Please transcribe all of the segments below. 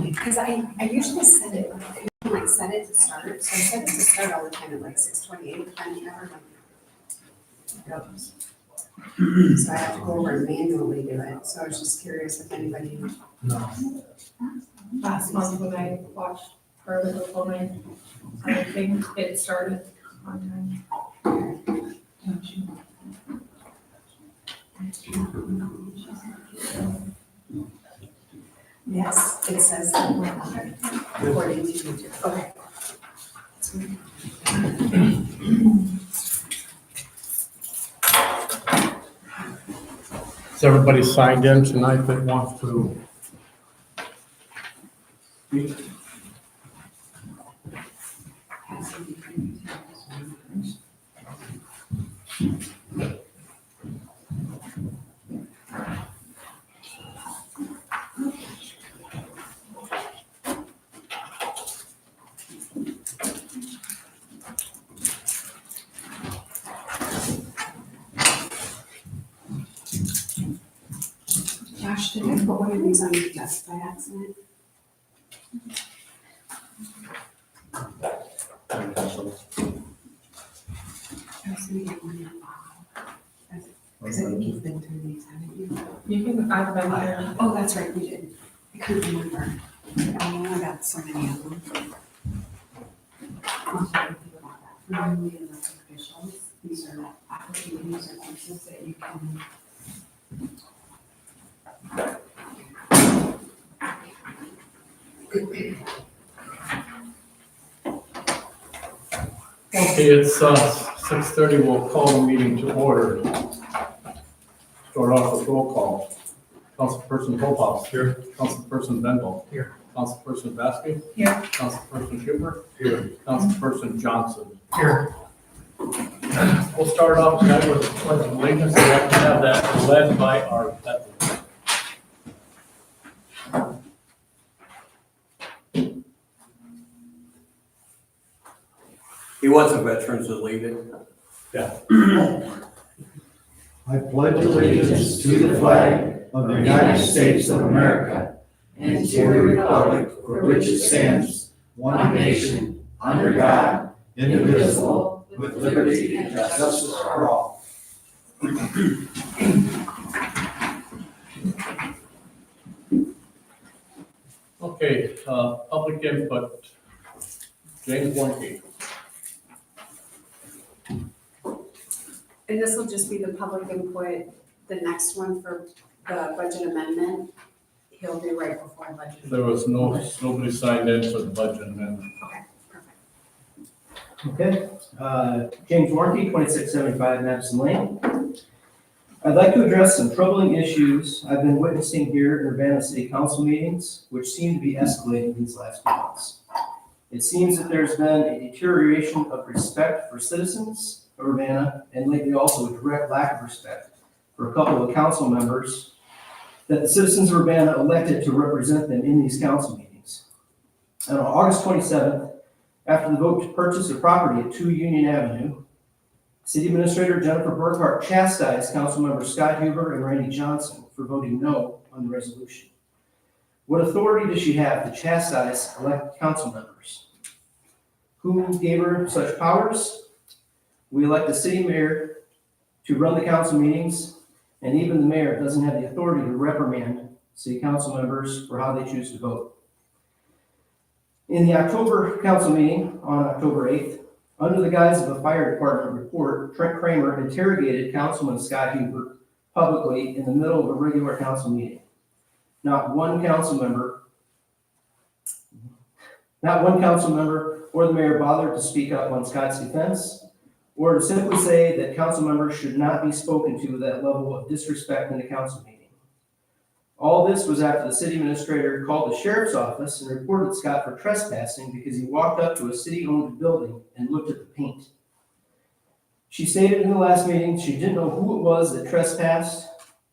Because I usually set it, like set it to start, so I set it to start all the time at like 6:28, but then it never goes. So I have to go over and manually do it, so I was just curious if anybody. Last month when I watched part of the whole I think it started on time. Yes, it says that we're on it, according to YouTube. Okay. Is everybody signed in tonight that wants to speak? Josh, did I put one of these on your desk by accident? I was gonna get one in the file. Because I think you've been through these, haven't you? You can, I've been there. Oh, that's right, we did. I couldn't remember. Oh, I got so many of them. I'll tell you about that. For the elected officials, these are opportunities or pieces that you can. Okay, it's 6:30. We'll call the meeting to order. Start off with roll call. Councilperson Hophouse. Here. Councilperson Bendel. Here. Councilperson Vasquez. Here. Councilperson Schumer. Here. Councilperson Johnson. Here. We'll start off tonight with the pledge of allegiance. We'd like to have that led by our veterans. He was a veteran, so leave it. Yeah. I pledge allegiance to the flag of the United States of America and to the republic for which it stands, one nation, under God, indivisible, with liberty and justice for all. Okay, public input. James Warnke. And this will just be the public input, the next one for the budget amendment, he'll do right before budget. There was nobody signed in for the budget amendment. Okay, perfect. Okay, James Warnke, 2675 Madison Lane. I'd like to address some troubling issues I've been witnessing here in Urbana City Council meetings, which seem to be escalating these last few months. It seems that there's been a deterioration of respect for citizens of Urbana, and lately also a direct lack of respect for a couple of council members that the citizens of Urbana elected to represent them in these council meetings. And on August 27th, after the vote to purchase a property at 2 Union Avenue, City Administrator Jennifer Burkhart chastised Councilmembers Scott Huber and Randy Johnson for voting no on the resolution. What authority does she have to chastise elected council members? Who gave her such powers? We elect the city mayor to run the council meetings, and even the mayor doesn't have the authority to reprimand city council members for how they choose to vote. In the October council meeting on October 8th, under the guise of a fire department report, Trent Kramer interrogated Councilman Scott Huber publicly in the middle of a regular council meeting. Not one council member or the mayor bothered to speak up on Scott's defense, or to simply say that council members should not be spoken to with that level of disrespect in the council meeting. All this was after the city administrator called the sheriff's office and reported Scott for trespassing because he walked up to a city-owned building and looked at the paint. She stated in the last meeting she didn't know who it was that trespassed,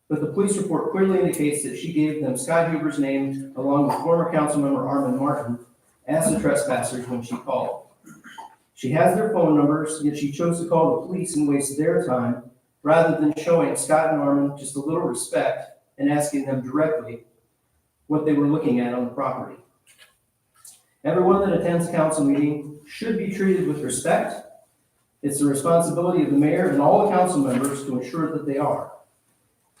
but the police report clearly indicates that she gave them Scott Huber's name along with former council member Armin Martin as the trespassers when she called. She has their phone numbers, yet she chose to call the police and waste their time rather than showing Scott and Norman just a little respect and asking them directly what they were looking at on the property. Everyone that attends council meeting should be treated with respect. It's the responsibility of the mayor and all the council members to ensure that they are.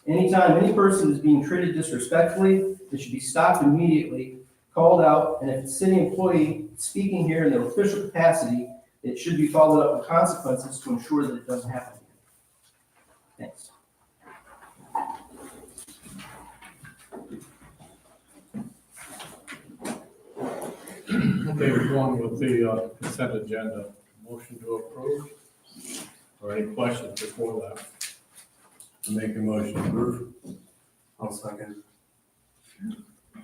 Anytime any person is being treated disrespectfully, they should be stopped immediately, called out, and if it's a city employee speaking here in their official capacity, it should be followed up with consequences to ensure that it doesn't happen again. Thanks. Okay, we're going with the consent agenda. Motion to approve? Or any questions before that? Make a motion to approve. I'll second.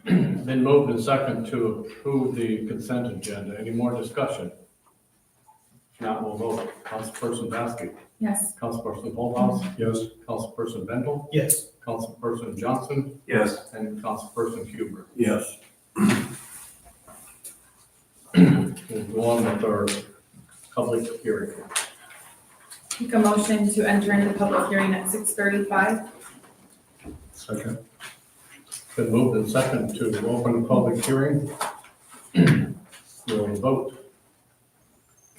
Been moved and second to approve the consent agenda. Any more discussion? If not, we'll vote. Councilperson Basky? Yes. Councilperson Holthouse? Yes. Councilperson Bendel? Yes. Councilperson Johnson? Yes. And Councilperson Huber. Yes. We'll go on with our public hearing. Make a motion to enter into the public hearing at 6:35. Second. Been moved and second to open the public hearing. We'll vote.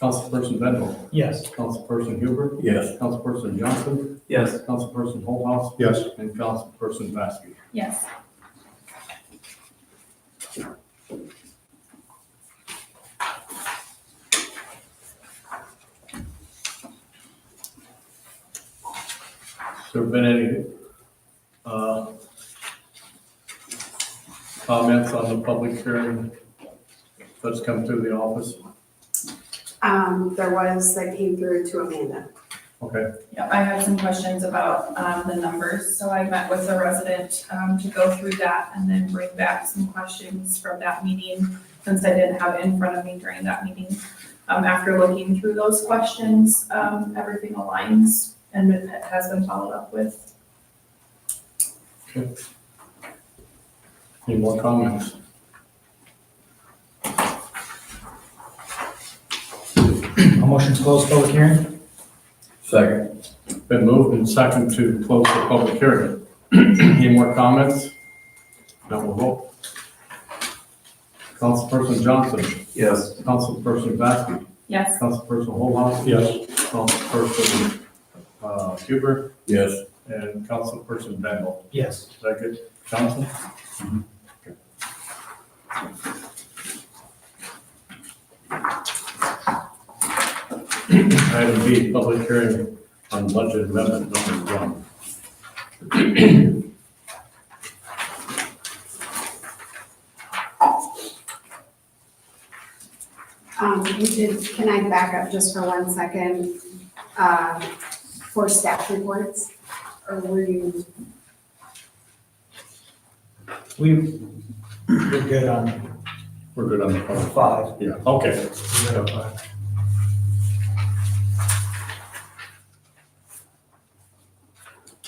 Councilperson Bendel? Yes. Councilperson Huber? Yes. Councilperson Johnson? Yes. Councilperson Holthouse? Yes. And Councilperson Basky. Yes. Has there been any comments on the public hearing that's come through the office? There was, that came through to Amanda. Okay, Yeah, I had some questions about the numbers, so I met with a resident to go through that and then bring back some questions from that meeting, since I didn't have it in front of me during that meeting. After looking through those questions, everything aligns and it has been followed up with. any more comments? A motion to close public hearing? Second. Been moved and second to close the public hearing. Any more comments? Now we'll vote. Councilperson Johnson? Yes. Councilperson Basky? Yes. Councilperson Holthouse? Yes. Councilperson Huber? Yes. And Councilperson Bendel. Yes. Is that good, Johnson? Item B, public hearing on budget amendment number 1. Can I back up just for 1 second? For staff reports, or were you? We're good on We're good on the phone. 5. Yeah, okay.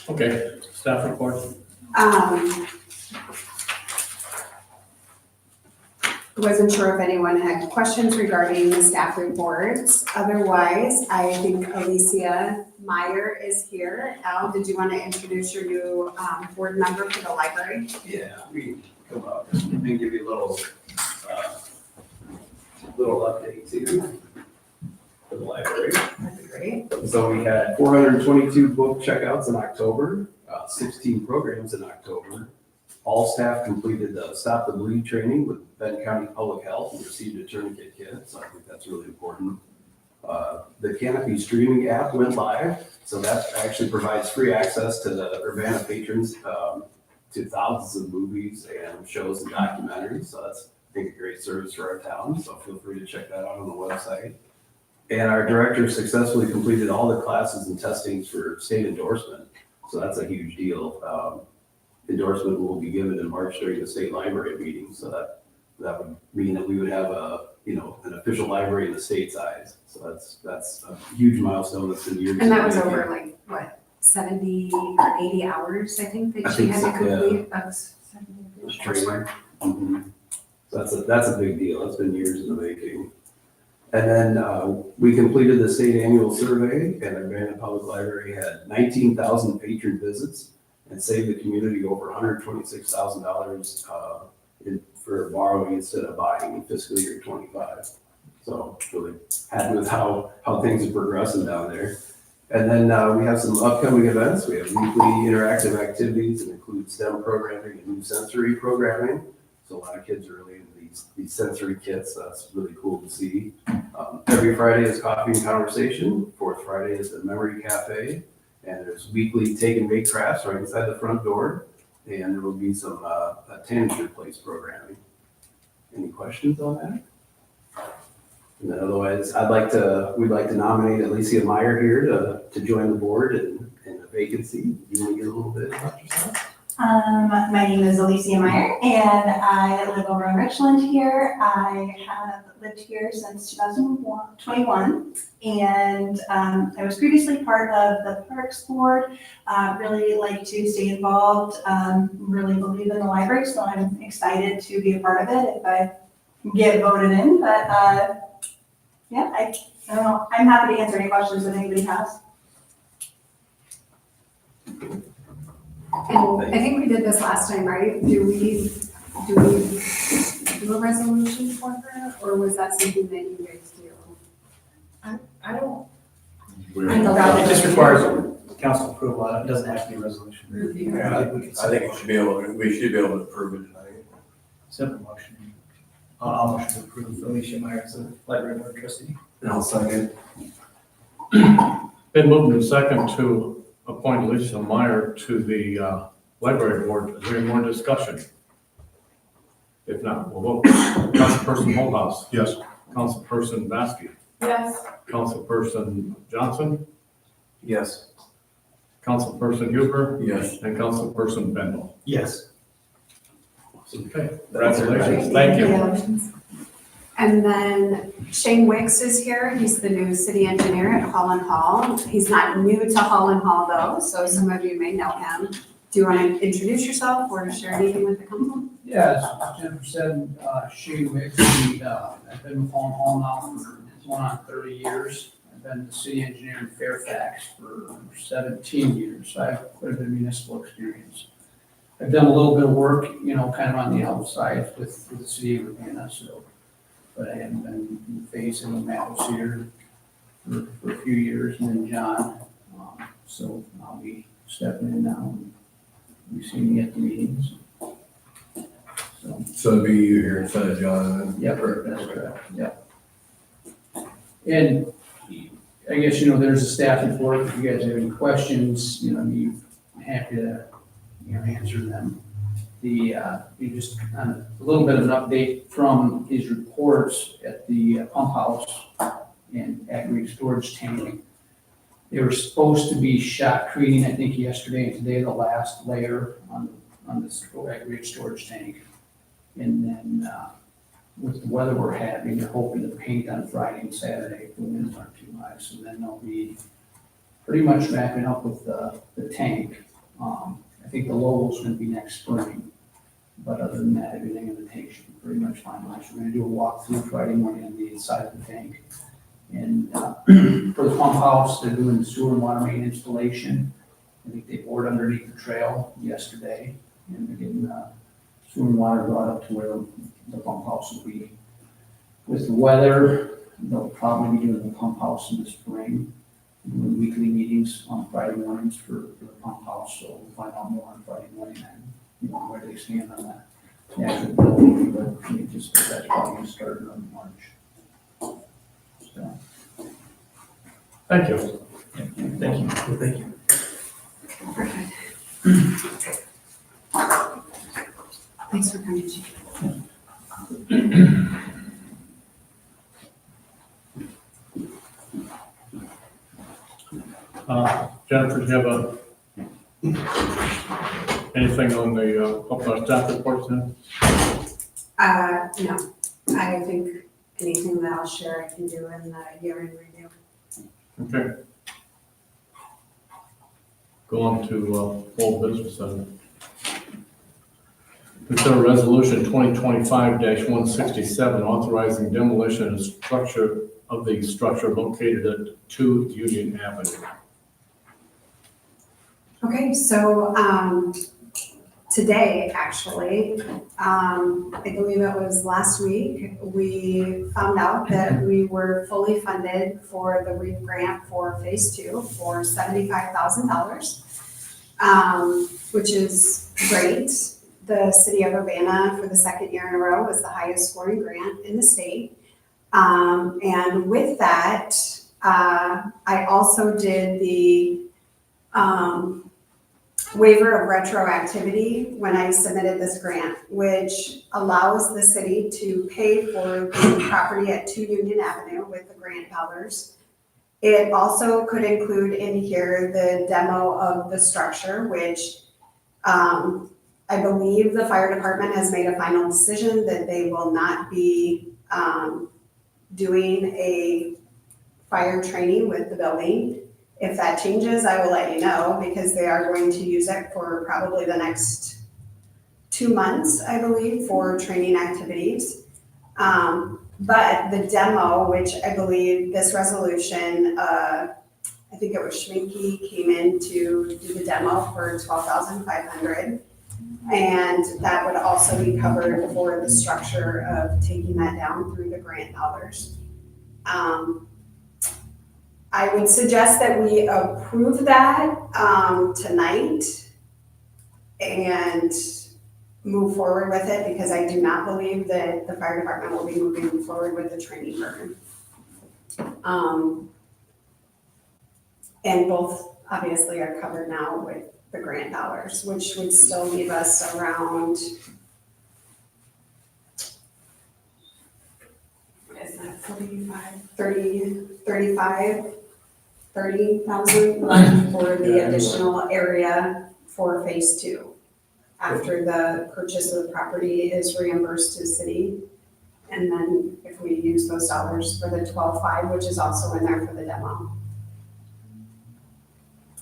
Okay, staff report. Wasn't sure if anyone had questions regarding the staff reports. Otherwise, I think Alicia Meyer is here. Al, did you want to introduce your new board member for the library? Yeah, we come up and give you a little update too for the library. That'd be great. So we had 422 book checkouts in October, 16 programs in October. All staff completed the Stop the Bleed training with Benton County Public Health and received a tourniquet kit, so I think that's really important. The Canopy streaming app went live, so that actually provides free access to the Urbana patrons to thousands of movies and shows and documentaries. So that's, I think, a great service for our town. So feel free to check that out on the website. And our director successfully completed all the classes and testings for state endorsement. So that's a huge deal. Endorsement will be given in March during the state library meeting. So that would mean that we would have an official library in the state's eyes. So that's a huge milestone that's been years. And that was in the over making. like, what, 70 or 80 hours, I think, that she had to complete? That's 70 Training. Mhm. So that's a big deal. That's been years in the making. And then we completed the state annual survey, and Urbana Public Library had 19,000 patron visits and saved the community over $126,000 for borrowing instead of buying in fiscal year '25. So really happy with how things are progressing down there. And then we have some upcoming events. We have weekly interactive activities that include STEM programming and new sensory programming. So a lot of kids are really into these sensory kits. That's really cool to see. Every Friday is coffee and conversation. Fourth Friday is the memory cafe. And there's weekly take and bake crafts right inside the front door. And there will be some tanager place programming. Any questions on that? And then otherwise, we'd like to nominate Alicia Meyer here to join the board in a vacancy. You want to get a little bit about yourself? My name is Alicia Meyer, and I live over in Richland here. I have lived here since 2021, and I was previously part of the Parks Board. Really like to stay involved, really believe in the library, so I'm excited to be a part of it if I get voted in. But yeah, I don't know. I'm happy to answer any questions that anybody has. And I think we did this last time, right? Do we do a resolution for her, or was that something that you guys do? I don't, It just requires council approval. It doesn't have to be a resolution. Yeah, I think we should be able to approve it tonight. Simple motion. I'll motion to approve Alicia Meyer as a library board trustee. And I'll second. Been moved in second to appoint Alicia Meyer to the library board. Is there any more discussion? If not, we'll vote. Councilperson Holthouse. Yes. Councilperson Vasky. yes, Councilperson Johnson. Yes. Councilperson Huber. Yes. And Councilperson Bendel. Yes. Okay, congratulations. Thank you. And then Shane Wicks is here. He's the new city engineer at Holland Hall. He's not new to Holland Hall though, so some of you may know him. Do you want to introduce yourself or share anything with the council? Yeah, as Jennifer said, Shane Wicks, I've been with Holland Hall now for going on 30 years. I've been the city engineer in Fairfax for 17 years, so I have quite a bit of municipal experience. I've done a little bit of work, kind of on the outside with the city of Urbana, but I haven't been facing Matt was here for a few years, and then John. So I'll be stepping in now, and we see me at the meetings. So it'd be you here instead of John then? Yep, that's correct, yep. And I guess, there's a staff report, if you guys have any questions, I'm happy to, answer them. You just, a little bit of an update from his reports at the pump house and aggregate storage tank. They were supposed to be shotcreting, I think yesterday and today, the last layer on this aggregate storage tank. And then, with the weather we're having, they're hoping to paint on Friday and Saturday if the winds aren't too high. So then they'll be pretty much wrapping up with the tank. I think the logos going to be next spring. But other than that, everything in the tank should be pretty much finalized. We're going to do a walkthrough Friday morning on the inside of the tank. And for the pump house, they're doing the sewer and water main installation. I think they bored underneath the trail yesterday. And they're getting sewer and water brought up to where the pump house will be. With the weather, they'll probably be doing the pump house in the spring, doing weekly meetings on Friday mornings for the pump house. So we'll find out more on Friday morning and where they stand on that. The actual building, but we just that's probably going to start in March. So. Thank you. Thank you. Thank you. Perfect. Thanks for coming, Shane. Jennifer, do you have anything on the staff reports then? No, I think anything that I'll share I can do in the year-end review. Okay. Go on to full business then. Consider resolution 2025-167 authorizing demolition of structure of the structure located at 2 Union Avenue. Okay, so, today, actually, I believe it was last week, we found out that we were fully funded for the REAP grant for phase 2 for $75,000, which is great. The city of Urbana, for the second year in a row, was the highest scoring grant in the state. And with that, I also did the, waiver of retroactivity when I submitted this grant, which allows the city to pay for the property at 2 Union Avenue with the grant dollars. It also could include in here the demo of the structure, which I believe the fire department has made a final decision that they will not be doing a fire training with the building. If that changes, I will let you know, because they are going to use it for probably the next 2 months, I believe, for training activities. But the demo, which I believe this resolution, I think it was Schminke came in to do the demo for $12,500. And that would also be covered for the structure of taking that down through the grant dollars. I would suggest that we approve that tonight and move forward with it, because I do not believe that the fire department will be moving forward with the training program. And both obviously are covered now with the grant dollars, which would still leave us around, what is that, 30,000 left for the additional area for phase 2. After the purchase of the property is reimbursed to the city. And then if we use those dollars for the 12.5, which is also in there for the demo.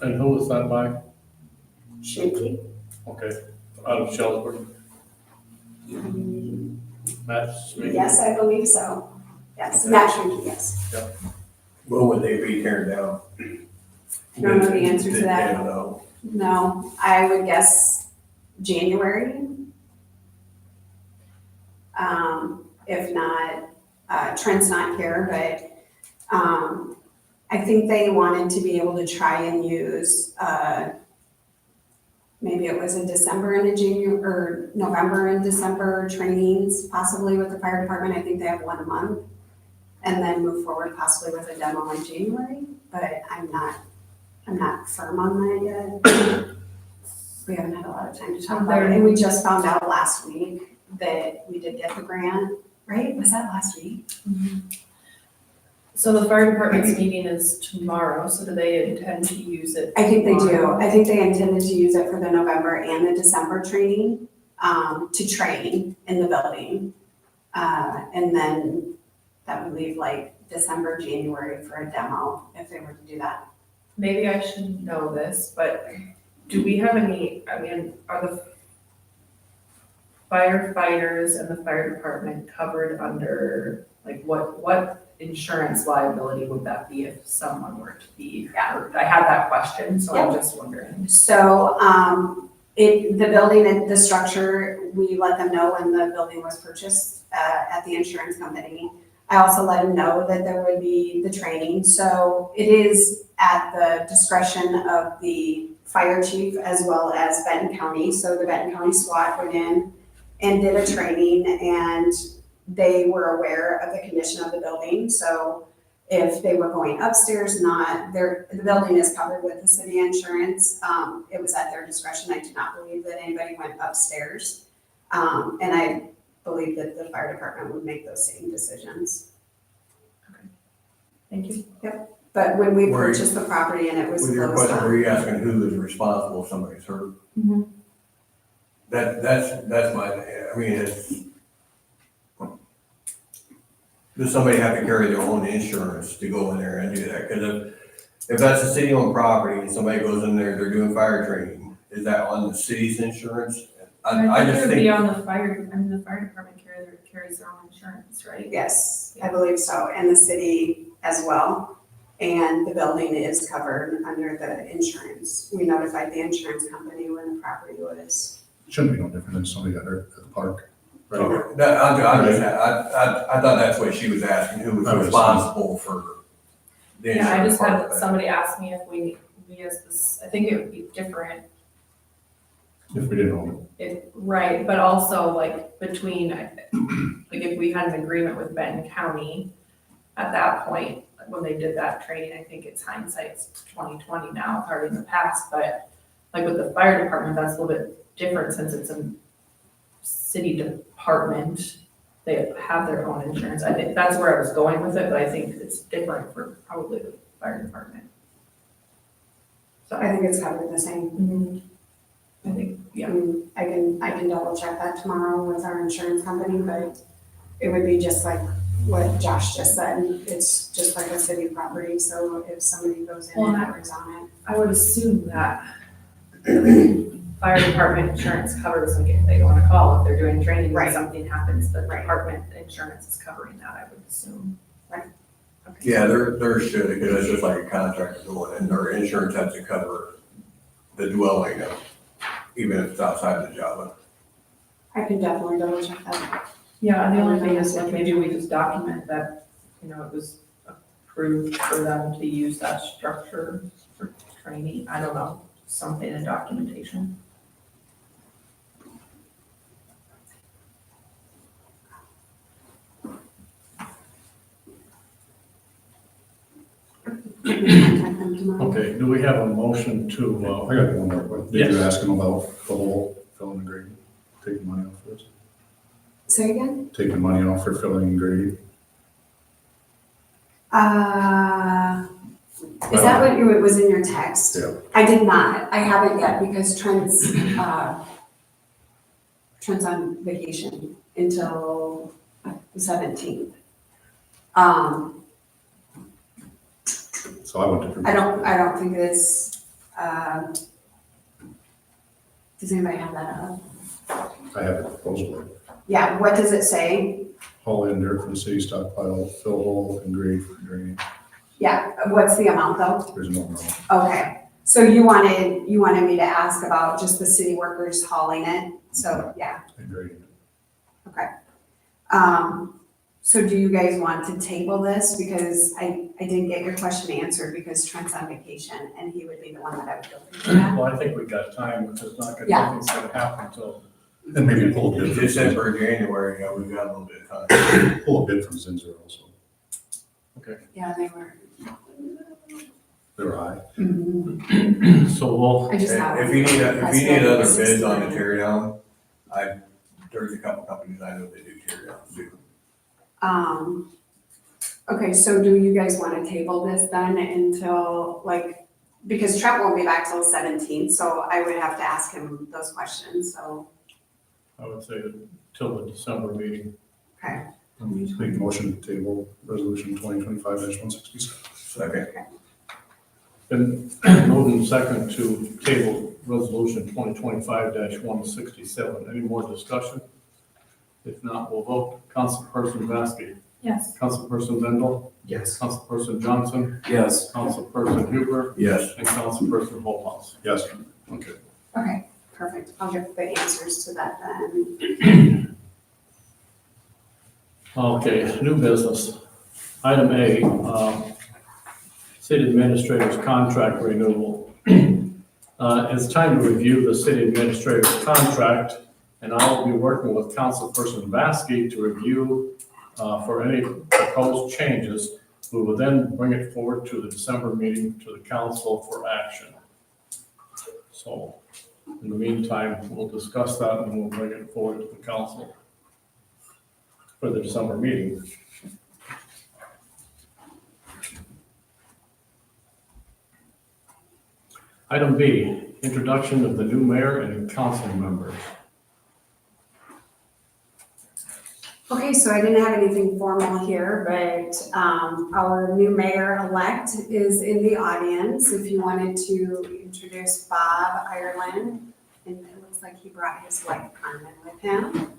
And who was that by? Schminke? Okay, out of Shelburne. Matt Smith? Yes, I believe so. Yes, Matt Schminke, yes. When would they be tearing down? Don't know the answer to that. They don't know. No, I would guess January. If not, Trent's not here, but I think they wanted to be able to try and use, maybe it was in December and a January, or November and December trainings, possibly with the fire department. I think they have 1 month. And then move forward possibly with a demo in January, but I'm not firm on that yet. We haven't had a lot of time to talk about it, and we just found out last week that we did get the grant, right? Was that last week? So the fire department's meeting is tomorrow, so do they intend to use it? I think they do. tomorrow? I think they intended to use it for the November and the December training, to train in the building. And then that would leave like December, January for a demo if they were to do that. Maybe I should know this, but do we have any, I mean, are the firefighters and the fire department covered under, like, what insurance liability would that be if someone were to be hurt? I had that question, so I'm just wondering. So, the building and the structure, we let them know when the building was purchased, at the insurance company. I also let them know that there would be the training. So it is at the discretion of the fire chief as well as Benton County. So the Benton County SWAT went in and did a training, and they were aware of the condition of the building. So if they were going upstairs, the building is covered with the city insurance. It was at their discretion. I do not believe that anybody went upstairs. And I believe that the fire department would make those same decisions. Thank you. But when we Were you- purchased the property and it was With your closed question, were down. you asking who is responsible if somebody's hurt? Mhm. That's my, I mean, does somebody have to carry their own insurance to go in there and do that? Because if that's a city-owned property and somebody goes in there, they're doing fire training, is that on the city's insurance? I think just it would be think, on the fire department carries carries their own insurance, right? Yes, I believe so, and the city as well. And the building is covered under the insurance. We notified the insurance company when the property was. Shouldn't be no different than somebody got hurt at the park. Right? Okay, that, I thought that's what she was asking, who was I was- responsible for the Yeah, I insurance just part had of it. somebody ask me if we as this, I think it would be different. If we didn't own Right, but also like between, like if we had an agreement with Benton County at that point, when they did that training, I think it's hindsight's 2020 now, hard in the past, but like with the fire department, that's a little bit different since it's a city department. They have their own insurance. I think that's where I was going with it, but I think it's different for probably the fire department. So I think it's covered the same. I think, yeah. I can double check that tomorrow with our insurance company, but it would be just like what Josh just said. It's just like a city property, so if somebody goes in and works on it. I would assume that fire department insurance covers, like if they want to call, if they're doing training, Right. if something happens, the Right. department insurance is covering that, I would assume. Right. Okay. Yeah, there should, because it's just like a contractor going in, their insurance has to cover the dwelling, even if it's outside the job. I can definitely double check that. Yeah, the only thing is like maybe we just document that, you know, it was approved for them to use that structure for training. I don't know, something in documentation. Contact them tomorrow. Okay, do we have a motion to, I got one more question. Did you Yes. ask him about the whole filling and grading? Taking money off for this? Say again? Taking money off for filling and grading? Is that what you, it was in your text? Yeah. I did not. I haven't yet because Trent's on vacation until the 17th. So I went to. I don't think it's, does anybody have that up? I have a proposal. Yeah, what does it say? Haul in dirt from the city stockpile, fill hole and grade for drainage. Yeah, what's the amount though? There's no wrong. Okay, so you wanted me to ask about just the city workers hauling it, so, yeah. And grading. So do you guys want to table this? Because I didn't get your question answered because Trent's on vacation and he would be the one that I would go through that. well, I think we got time, because it's not gonna, Yeah. nothing's gonna happen until, And maybe pull a bid from, December, January, yeah, we've got a little bit of time. pull a bid from Zinzer also. Yeah, they were. They were high. so we'll, I just have. If you need, I if you spent need other bids on the 60. tear down, there's a couple companies I know that do tear downs too. Okay, so do you guys want to table this then until, like, because Trent won't be back till the 17th, so I would have to ask him those questions, so, I would say till the December meeting. okay. Make a motion to table resolution 2025-167. Second. Been moved and second to table resolution 2025-167. Any more discussion? If not, we'll vote. Councilperson Vasky. Yes. Councilperson Bendel. Yes. Councilperson Johnson. Yes. Councilperson Huber. Yes. And Councilperson Holthouse. Yes. Okay. Okay, perfect. I'll get the answers to that then. Okay, new business. Item A, city administrator's contract renewal. It's time to review the city administrator's contract, and I will be working with Councilperson Vasky to review for any proposed changes. We will then bring it forward to the December meeting to the council for action. So in the meantime, we'll discuss that and we'll bring it forward to the council for the December meeting. Item B, introduction of the new mayor and council members. Okay, so I didn't have anything formal here, but our new mayor-elect is in the audience. If you wanted to introduce Bob Ireland, and it looks like he brought his wife Carmen with him.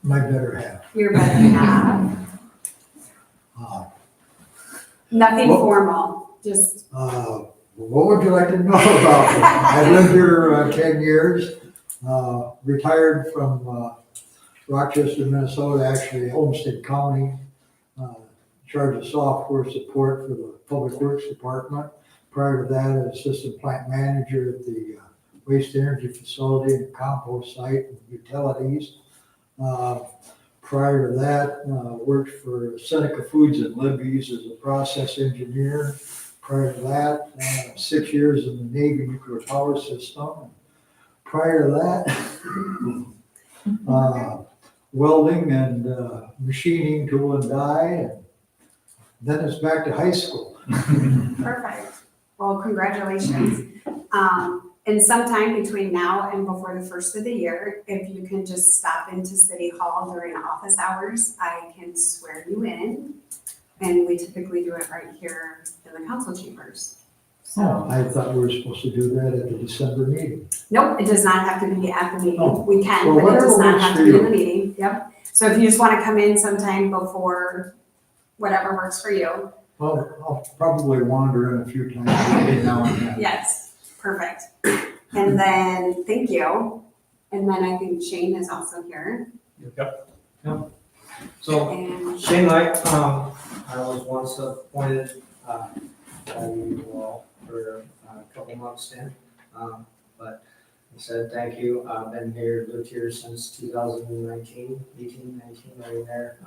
My better half. Your better half. Uh, Nothing Well- formal, just, What would you like to know about me? I lived here 10 years, retired from Rochester, Minnesota, actually Olmsted County, in charge of software support for the Public Works Department. Prior to that, assistant plant manager at the waste energy facility and compost site and utilities. Prior to that, worked for Seneca Foods and Libby's as a process engineer. Prior to that, 6 years in the Navy nuclear power system. Prior to that, welding and machining, tool and die, and then it's back to high school. perfect. Well, congratulations. And sometime between now and before the first of the year, if you can just stop into City Hall during office hours, I can swear you in. And we typically do it right here in the council chambers. So, I thought we were supposed to do that at the December meeting. nope, it does not have to be at the Oh. meeting. We can, Well, but it whatever does not works have for to be in you. the meeting. Yep. So if you just want to come in sometime before, whatever works for you. Well, I'll probably wander in a few times between now and then. Yes, perfect. And then, thank you. And then I think Shane is also here. So And Shane Knight, I was once appointed by you all for a couple months then. But I said thank you. I've been here, lived here since 2019, 18, 19, right in there.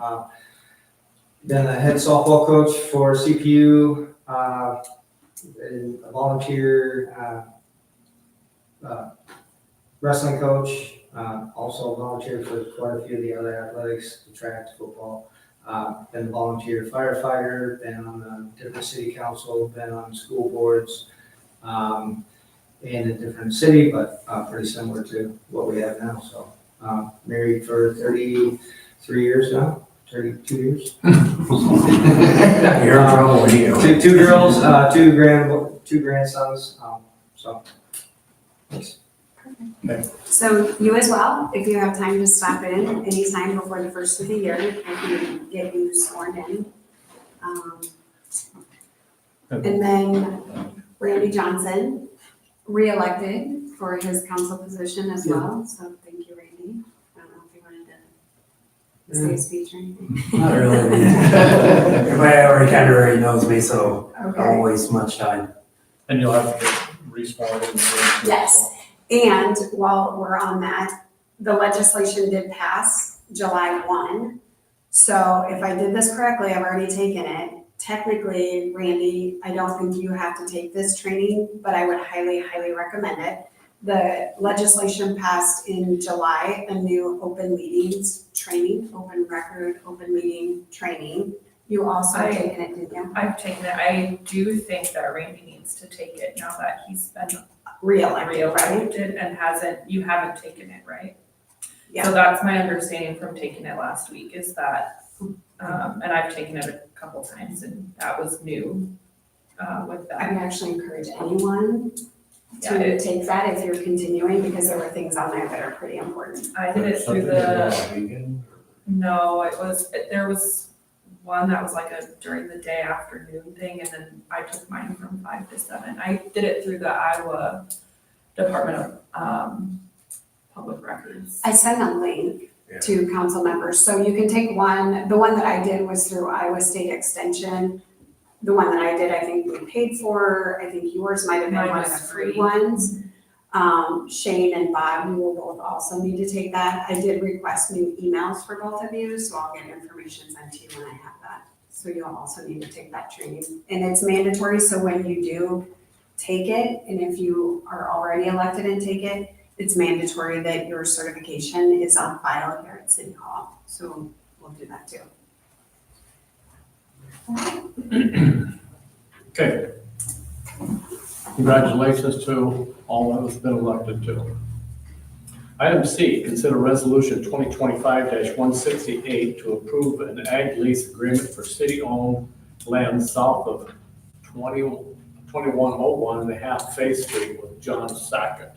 Been a head softball coach for CPU, and a volunteer wrestling coach. Also volunteered for quite a few of the other athletics, the track, football. Been a volunteer firefighter, been on the different city council, been on school boards, in a different city, but pretty similar to what we have now. So married for 33 years now, 32 years. You're in trouble when you go. Two girls, two grandsons. So thanks. so you as well, if you have time to stop in anytime before the first of the year, I can get you sworn in. And then Randy Johnson, re-elected for his council position as well, so thank you, Randy. I don't know if you wanted to say a speech or anything. Not really. Everybody already knows me, so I Okay. won't waste much time. And you'll have to get resworn in. Yes, and while we're on that, the legislation did pass July 1. So if I did this correctly, I've already taken it. Technically, Randy, I don't think you have to take this training, but I would highly, highly recommend it. The legislation passed in July, a new open meetings training, open record, open meeting training. You also have taken it, didn't you? I've taken it. I do think that Randy needs to take it now that he's been Re-elected, right? reelected and you haven't taken it, right? Yeah. So that's my understanding from taking it last week is that, and I've taken it a couple times and that was new, with I that. would actually encourage anyone Yeah, to take that if you're continuing, because there were things on there that are pretty important. I did it through there was one that was like during the day afternoon thing, and then I took mine from 5 to 7. I did it through the Iowa Department of, Public Records. I sent a link to council members, so you can take one. The one that I did was through Iowa State Extension. The one that I did, I think we paid for. I think yours might have been Mine one of the was free free. ones. Shane and Bob, you will both also need to take that. I did request new emails for both of you, so I'll get information sent to you when I have that. So you'll also need to take that training. And it's mandatory, so when you do take it, and if you are already elected and take it, it's mandatory that your certification is on file here at City Hall. So we'll do that too. Okay. Congratulations to all that has been elected to. Item C, consider resolution 2025-168 to approve an ag lease agreement for city-owned land south of 2101 and a half Faith Street with John Sackett.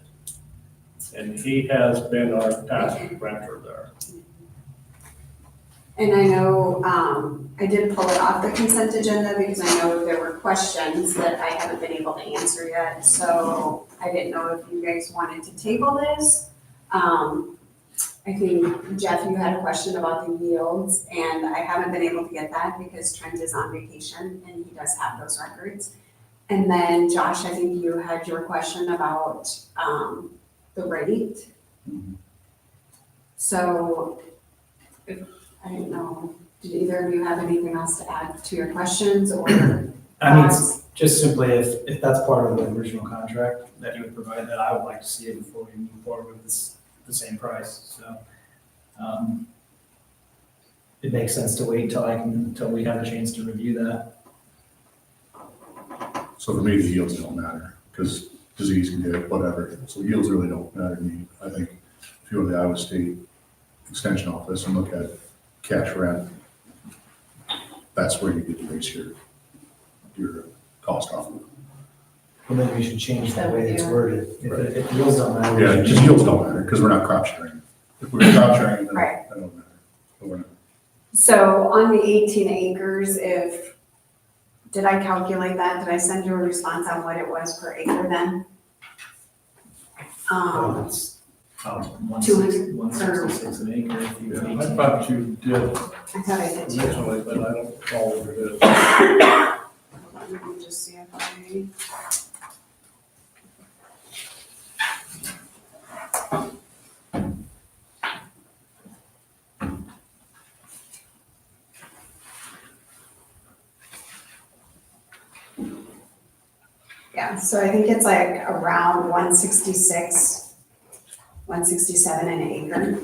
And he has been our past renter there. And I know, I did pull it off the consent agenda because I know there were questions that I haven't been able to answer yet. So I didn't know if you guys wanted to table this. I think, Jeff, you had a question about the yields, and I haven't been able to get that because Trent is on vacation and he does have those records. And then Josh, I think you had your question about, the rate. So, I don't know, did either of you have anything else to add to your questions or I mean, thoughts? just simply if that's part of the original contract that you would provide, that I would like to see it before we move forward with this, the same price, so. It makes sense to wait until we have a chance to review that. So for me, the yields don't matter, because disease can hit, whatever, so yields really don't matter to me. I think if you go to the Iowa State Extension Office and look at cash rent, that's where you get to base your cost off of. Well, maybe we should change the way it's worded. If yields don't matter. we Yeah, should just yields don't matter, because we're not crop sharing. If we're crop sharing, then Right. that don't matter. But we're not. So on the 18 acres, did I calculate that? Did I send you a response on what it was per acre then? It's, 200 166 an acre. If you Yeah, I thought you did I thought I did too. originally, but I don't recall what it is. Let me just see if I. Yeah, so I think it's like around 166, 167 an acre.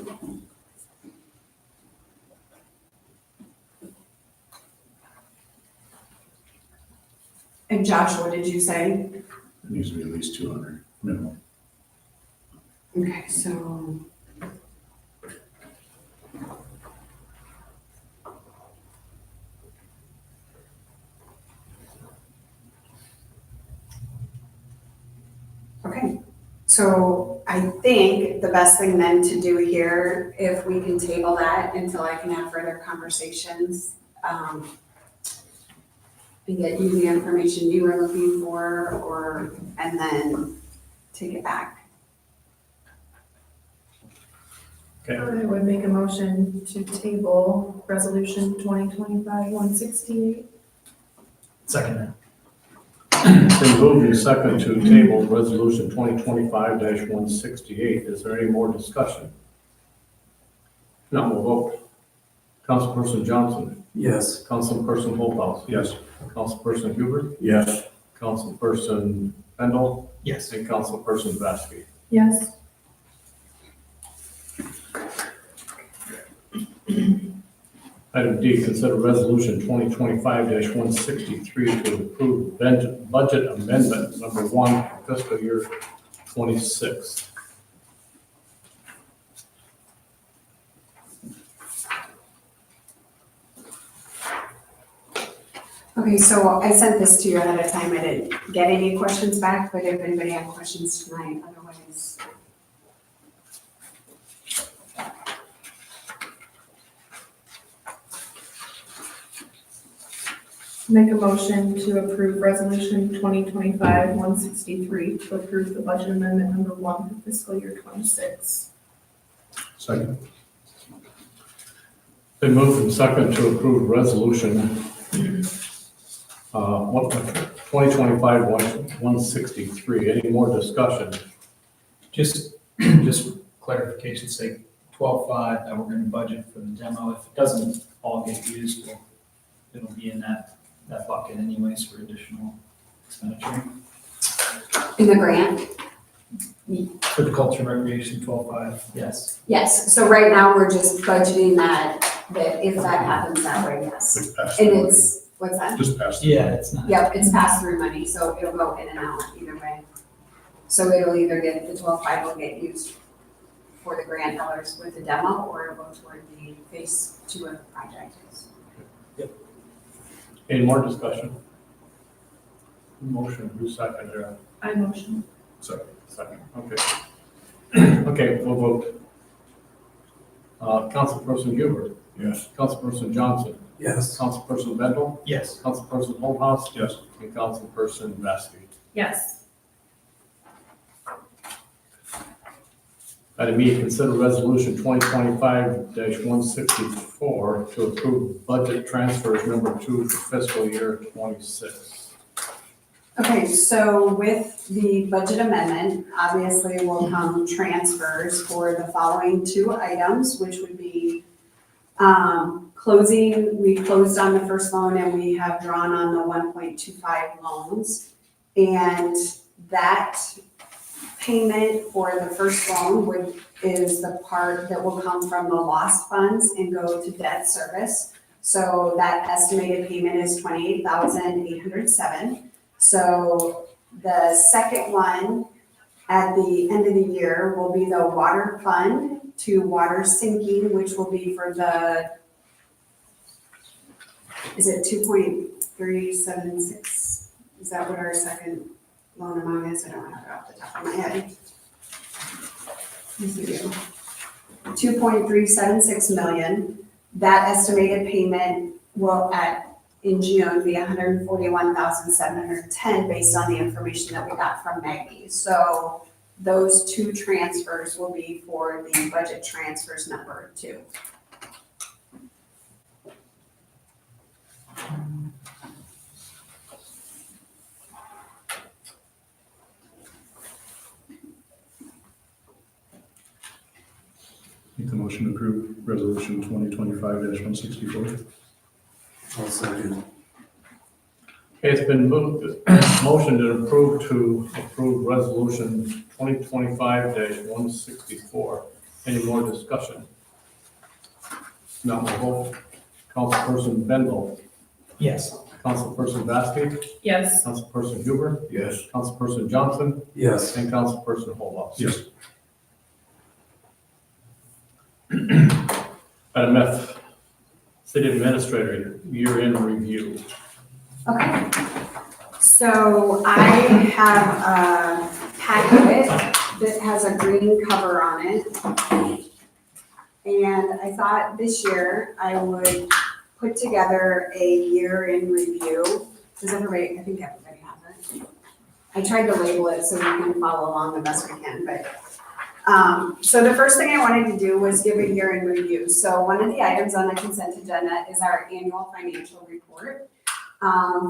And Josh, what did you say? It needs to be at least 200 minimum. Okay, so. Okay, so I think the best thing then to do here, if we can table that until I can have further conversations, and get you the information you were looking for, and then take it back. Okay. I would make a motion to table resolution 2025-168. Second that. It's been moved and second to table resolution 2025-168. Is there any more discussion? Now we'll vote. Councilperson Johnson. Yes. Councilperson Holthouse. Yes. Councilperson Huber. Yes. Councilperson Bendel. Yes. And Councilperson Vasky. Yes. Item D, consider resolution 2025-163 to approve budget amendment number 1 for fiscal year 26. Okay, so I sent this to you ahead of time. I didn't get any questions back, but if anybody had questions tonight, otherwise. Make a motion to approve resolution 2025-163 to approve the budget amendment number 1 for fiscal year 26. Second. Been moved and second to approve resolution 2025-163. Any more discussion? Just clarification's sake, 12.5 that we're gonna budget for the demo, if it doesn't all get used, it'll be in that bucket anyways for additional expenditure. In the grant? For the culture and recreation, 12.5, yes. Yes, so right now we're just budgeting that if that happens that way, yes. It's passed And through. it's, what's that? Just passed through. Yeah, it's not. Yep, it's pass-through money, so it'll go in and out either way. So it'll either get, the 12.5 will get used for the grant dollars with the demo, or it'll go toward the phase 2 of the project. Any more discussion? Motion, who's second there? I motion. Second, okay. Okay, we'll vote. Councilperson Huber. Yes. Councilperson Johnson, Yes. Councilperson Bendel, Yes. Councilperson Holthouse. Yes. And Councilperson Vasky. Yes. Item E, consider resolution 2025-164 to approve budget transfers number 2 for fiscal year 26. Okay, so with the budget amendment, obviously will come transfers for the following 2 items, which would be closing, we closed on the first loan and we have drawn on the 1.25 loans. And that payment for the first loan is the part that will come from the lost funds and go to debt service. So that estimated payment is $28,807. So the second one at the end of the year will be the water fund to water sinking, which will be for is it 2.376? Is that what our second loan amount is? I don't have it off the top of my head. Yes, we do. 2.376 million. That estimated payment will in June be 141,710 based on the information that we got from Maggie. So those 2 transfers will be for the budget transfers number 2. Make the motion to approve resolution 2025-164. I'll second. Okay, it's been moved, motion to approve resolution 2025-164. Any more discussion? Not will vote. Councilperson Bendel, Yes. Councilperson Vasky, Yes. Councilperson Huber, Yes. Councilperson Johnson, Yes. and Councilperson Holthouse. Yes. Item F, City Administrator, year-end review. Okay. So I have a packet that has a green cover on it. And I thought this year I would put together a year-end review. Does everybody, I think everybody has it. I tried to label it so we can follow along the best we can, but so the first thing I wanted to do was give a year-end review. So one of the items on the consent agenda is our annual financial report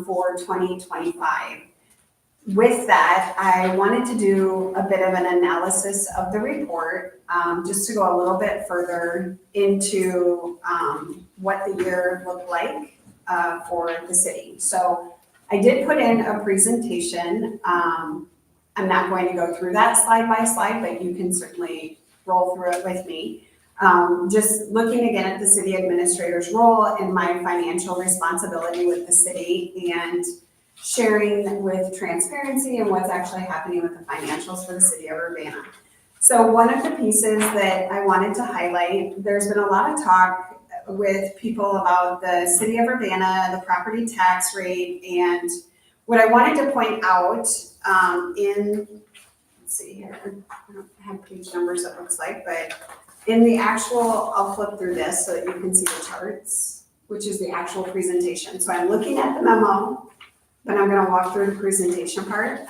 for 2025. With that, I wanted to do a bit of an analysis of the report, just to go a little bit further into what the year looked like for the city. So I did put in a presentation. I'm not going to go through that slide by slide, but you can certainly roll through it with me. Just looking again at the city administrator's role and my financial responsibility with the city and sharing with transparency and what's actually happening with the financials for the city of Urbana. So one of the pieces that I wanted to highlight, there's been a lot of talk with people about the city of Urbana, the property tax rate, and what I wanted to point out let's see here, I don't have page numbers it looks like, but in the actual, I'll flip through this so that you can see the charts, which is the actual presentation. So I'm looking at the memo, but I'm gonna walk through the presentation part.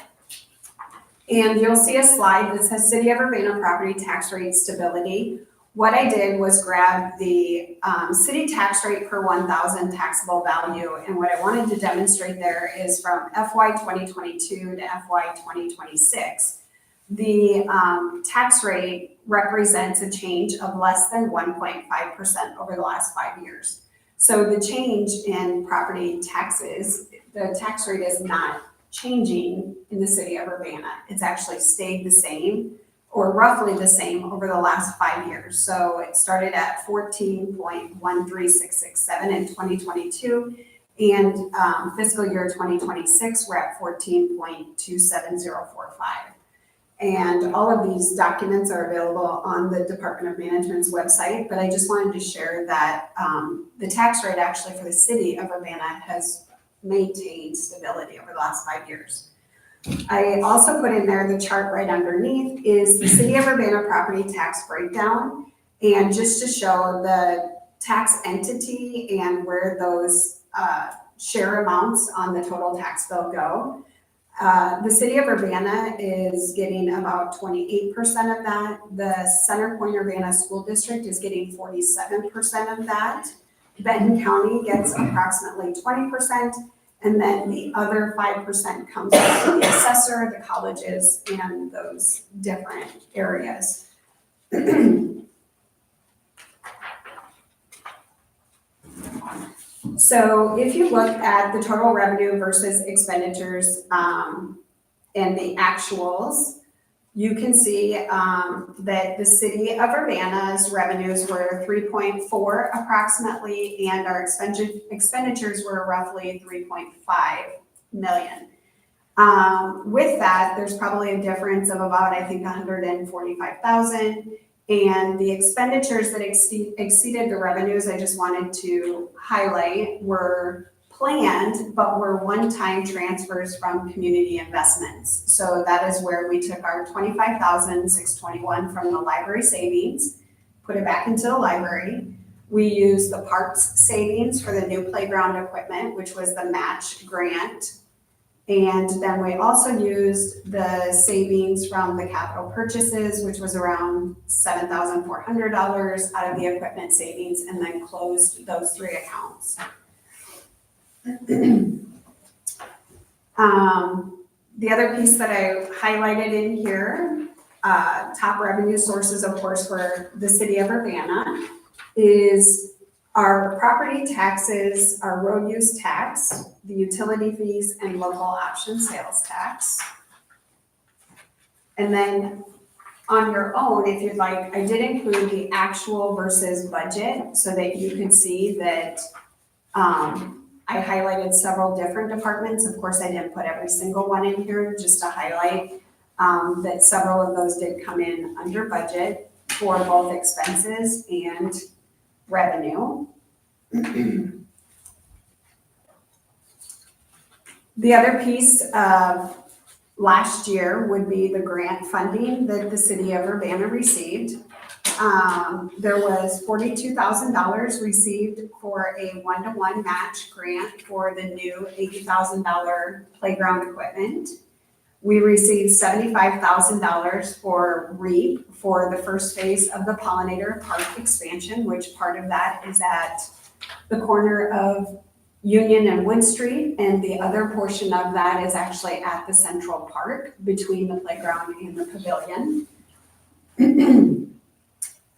And you'll see a slide that says City of Urbana property tax rate stability. What I did was grab the city tax rate per 1,000 taxable value. And what I wanted to demonstrate there is from FY 2022 to FY 2026. The tax rate represents a change of less than 1.5% over the last 5 years. So the change in property taxes, the tax rate is not changing in the city of Urbana. It's actually stayed the same or roughly the same over the last 5 years. So it started at 14.13667 in 2022, and fiscal year 2026, we're at 14.27045. And all of these documents are available on the Department of Management's website, but I just wanted to share that the tax rate actually for the city of Urbana has maintained stability over the last 5 years. I also put in there the chart right underneath is the city of Urbana property tax breakdown. And just to show the tax entity and where those share amounts on the total tax bill go. The city of Urbana is getting about 28% of that. The Center Point Urbana School District is getting 47% of that. Benton County gets approximately 20%, and then the other 5% comes from the assessor, the colleges, and those different areas. So if you look at the total revenue versus expenditures and the actuals, you can see that the city of Urbana's revenues were 3.4 approximately, and our expenditures were roughly 3.5 million. With that, there's probably a difference of about, I think, 145,000. And the expenditures that exceeded the revenues, I just wanted to highlight, were planned, but were one-time transfers from community investments. So that is where we took our $25,621 from the library savings, put it back into the library. We used the parks savings for the new playground equipment, which was the match grant. And then we also used the savings from the capital purchases, which was around $7,400 out of the equipment savings, and then closed those 3 accounts. The other piece that I highlighted in here, top revenue sources, of course, for the city of Urbana is our property taxes, our road use tax, the utility fees, and local option sales tax. And then on your own, if you'd like, I did include the actual versus budget so that you can see that I highlighted several different departments. Of course, I didn't put every single one in here, just to highlight that several of those did come in under budget for both expenses and revenue. The other piece of last year would be the grant funding that the city of Urbana received. There was $42,000 received for a 1-to-1 match grant for the new $80,000 playground equipment. We received $75,000 for REAP for the first phase of the Pollinator Park expansion, which part of that is at the corner of Union and Wood Street, and the other portion of that is actually at the Central Park between the playground and the pavilion.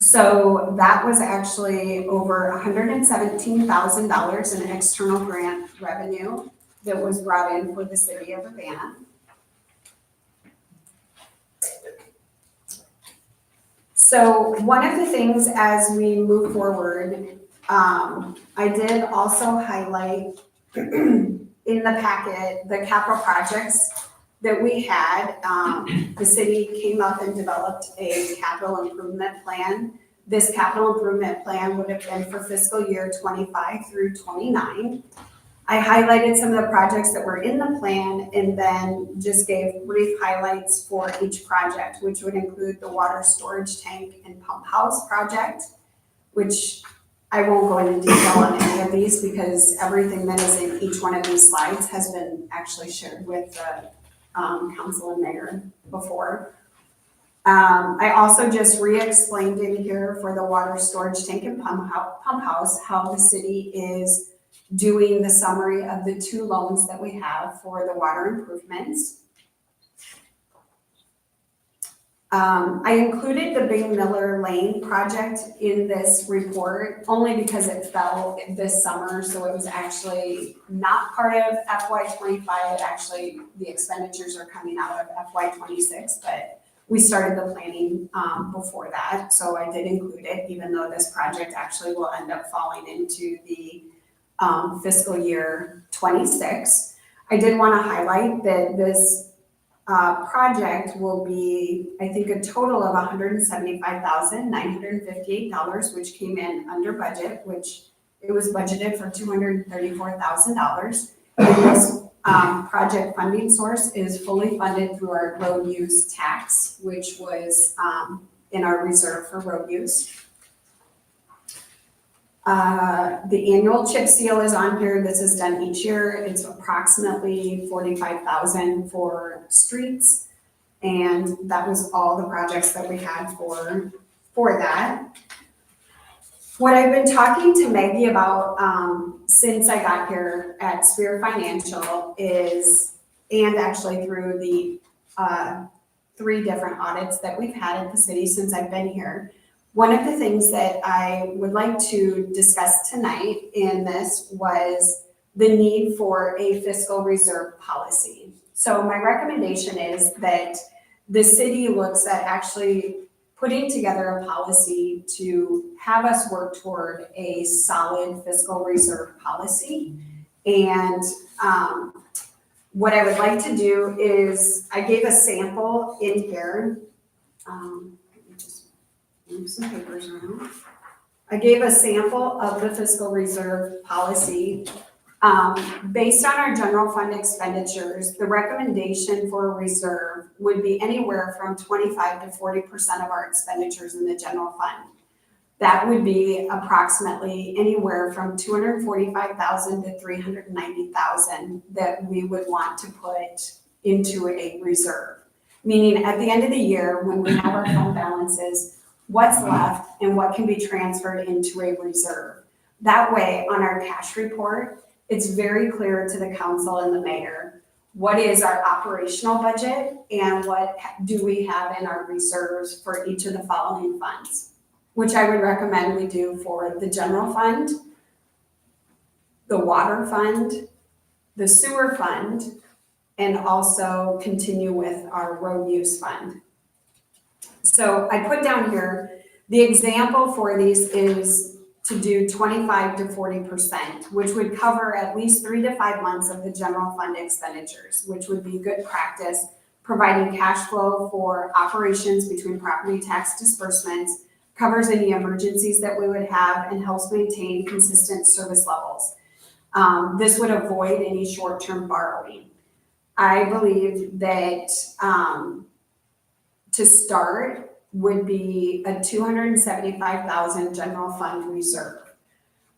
So that was actually over $117,000 in external grant revenue that was brought in for the city of Urbana. So one of the things as we move forward, I did also highlight in the packet the capital projects that we had. The city came up and developed a capital improvement plan. This capital improvement plan would have been for fiscal year 25 through 29. I highlighted some of the projects that were in the plan and then just gave brief highlights for each project, which would include the water storage tank and pump house project, which I won't go into detail on any of these because everything that is in each one of these slides has been actually shared with the council and mayor before. I also just re-explained in here for the water storage tank and pump house how the city is doing the summary of the 2 loans that we have for the water improvements. I included the Big Miller Lane project in this report only because it fell this summer, so it was actually not part of FY25. It actually, the expenditures are coming out of FY26, but we started the planning before that, so I did include it, even though this project actually will end up falling into the fiscal year 26. I did want to highlight that this project will be, I think, a total of $175,958, which came in under budget, which it was budgeted for $234,000. And this project funding source is fully funded through our road use tax, which was in our reserve for road use. The annual chip seal is on here. This is done each year. It's approximately 45,000 for streets. And that was all the projects that we had for that. What I've been talking to Maggie about, since I got here at Sphere Financial is, and actually through the, 3 different audits that we've had at the city since I've been here. One of the things that I would like to discuss tonight in this was the need for a fiscal reserve policy. So my recommendation is that the city looks at actually putting together a policy to have us work toward a solid fiscal reserve policy. And what I would like to do is, I gave a sample in here. Let me just move some papers around. I gave a sample of the fiscal reserve policy. Based on our general fund expenditures, the recommendation for a reserve would be anywhere from 25 to 40% of our expenditures in the general fund. That would be approximately anywhere from 245,000 to 390,000 that we would want to put into a reserve. Meaning at the end of the year, when we have our fund balances, what's left and what can be transferred into a reserve. That way, on our cash report, it's very clear to the council and the mayor, what is our operational budget and what do we have in our reserves for each of the following funds, which I would recommend we do for the general fund, the water fund, the sewer fund, and also continue with our road use fund. So I put down here, the example for these is to do 25 to 40%, which would cover at least 3 to 5 months of the general fund expenditures, which would be good practice, providing cash flow for operations between property tax disbursements, covers any emergencies that we would have, and helps maintain consistent service levels. This would avoid any short-term borrowing. I believe that to start would be a 275,000 general fund reserve,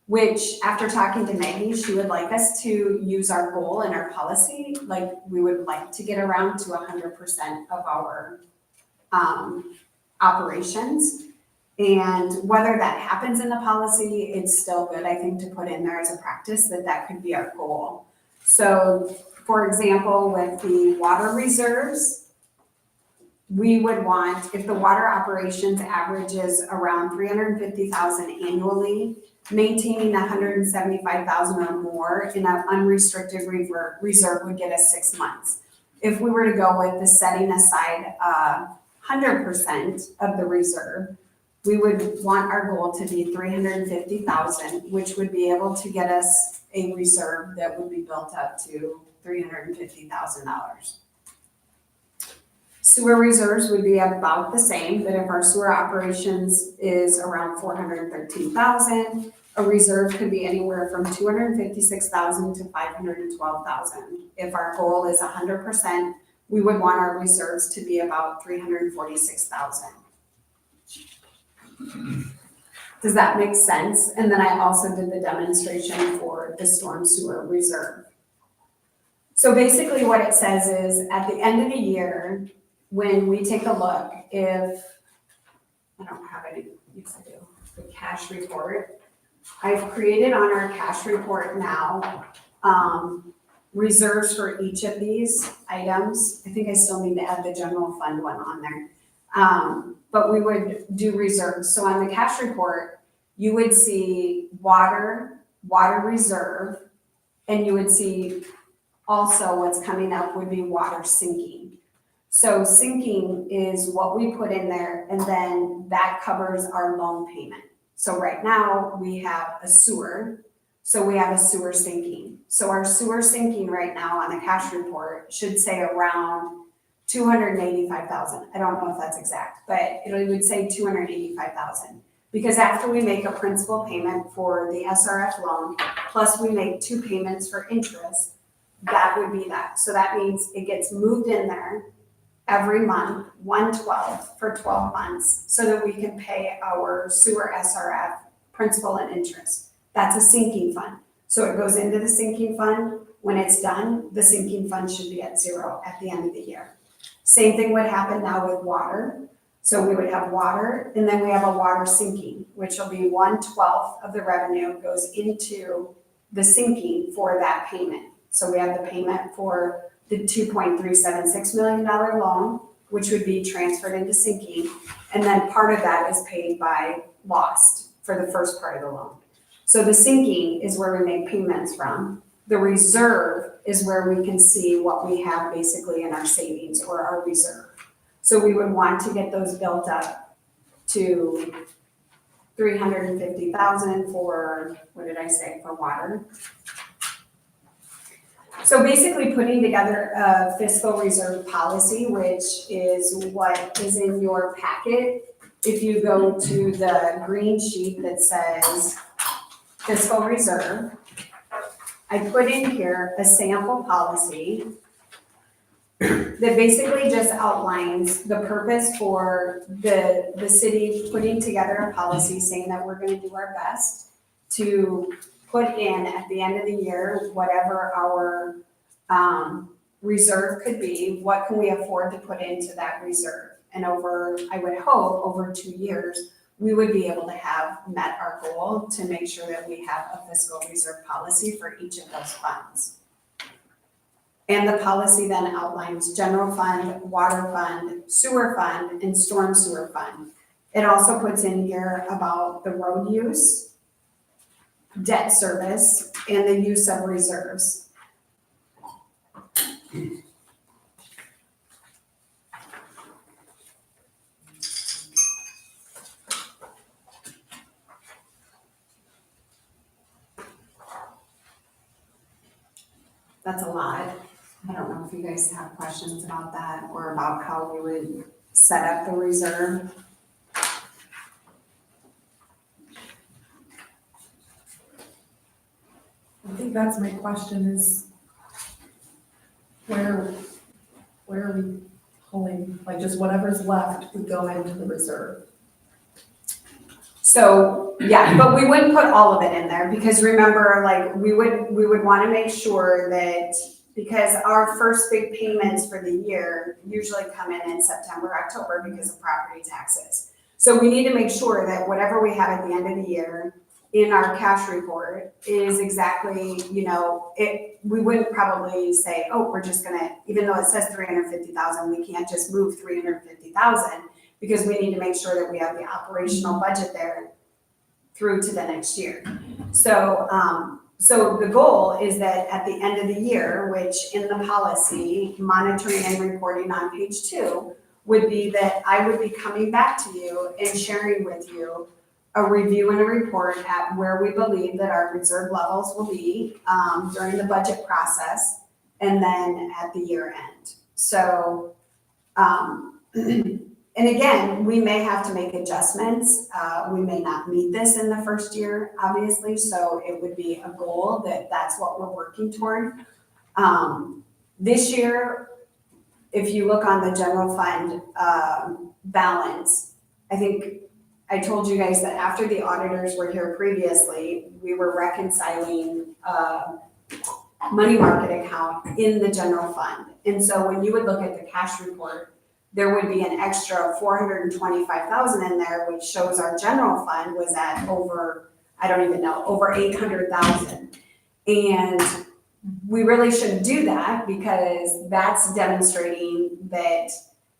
which after talking to Maggie, she would like us to use our goal in our policy. Like we would like to get around to 100% of our operations. And whether that happens in the policy, it's still good, I think, to put in there as a practice that could be our goal. So for example, with the water reserves, we would want, if the water operations averages around 350,000 annually, maintaining 175,000 or more in an unrestricted reserve would get us 6 months. If we were to go with the setting aside 100% of the reserve, we would want our goal to be 350,000, which would be able to get us a reserve that would be built up to $350,000. Sewer reserves would be about the same, but if our sewer operations is around 413,000, a reserve could be anywhere from 256,000 to 512,000. If our goal is 100%, we would want our reserves to be about 346,000. Does that make sense? And then I also did the demonstration for the storm sewer reserve. So basically what it says is at the end of the year, when we take a look, if, I don't have any, yes I do, the cash report. I've created on our cash report now, reserves for each of these items. I think I still need to add the general fund one on there. But we would do reserves. So on the cash report, you would see water reserve, and you would see also what's coming up would be water sinking. So sinking is what we put in there, and then that covers our loan payment. So right now we have a sewer, so we have a sewer sinking. So our sewer sinking right now on the cash report should say around 285,000. I don't know if that's exact, but it would say 285,000. Because after we make a principal payment for the SRF loan, plus we make 2 payments for interest, that would be that. So that means it gets moved in there every month, 1/12 for 12 months, so that we can pay our sewer SRF principal and interest. That's a sinking fund. So it goes into the sinking fund. When it's done, the sinking fund should be at zero at the end of the year. Same thing would happen now with water. So we would have water, and then we have a water sinking, which will be 1/12 of the revenue goes into the sinking for that payment. So we have the payment for the $2.376 million loan, which would be transferred into sinking. And then part of that is paid by lost for the first part of the loan. So the sinking is where we make payments from. The reserve is where we can see what we have basically in our savings or our reserve. So we would want to get those built up to 350,000 for, what did I say, for water? So basically putting together a fiscal reserve policy, which is what is in your packet. If you go to the green sheet that says fiscal reserve, I put in here a sample policy that basically just outlines the purpose for the city putting together a policy saying that we're gonna do our best to put in at the end of the year, whatever our reserve could be, what can we afford to put into that reserve? And over, I would hope, over 2 years, we would be able to have met our goal to make sure that we have a fiscal reserve policy for each of those funds. And the policy then outlines general fund, water fund, sewer fund, and storm sewer fund. It also puts in here about the road use, debt service, and the use of reserves. That's a lot. I don't know if you guys have questions about that or about how we would set up the reserve. I think that's my question is, where are we pulling, like just whatever's left would go into the reserve? So, yeah, but we wouldn't put all of it in there because remember, like, we would want to make sure that, because our first big payments for the year usually come in September, October because of property taxes. So we need to make sure that whatever we have at the end of the year in our cash report is exactly, we wouldn't probably say, oh, we're just gonna, even though it says 350,000, we can't just move 350,000 because we need to make sure that we have the operational budget there through to the next year. So, so the goal is that at the end of the year, which in the policy, monitoring and reporting on page 2, would be that I would be coming back to you and sharing with you a review and a report at where we believe that our reserve levels will be during the budget process and then at the year end. So, and again, we may have to make adjustments. We may not meet this in the first year, obviously, so it would be a goal that's what we're working toward. This year, if you look on the general fund balance, I think I told you guys that after the auditors were here previously, we were reconciling money market account in the general fund. And so when you would look at the cash report, there would be an extra 425,000 in there, which shows our general fund was at over, I don't even know, over 800,000. And we really shouldn't do that because that's demonstrating that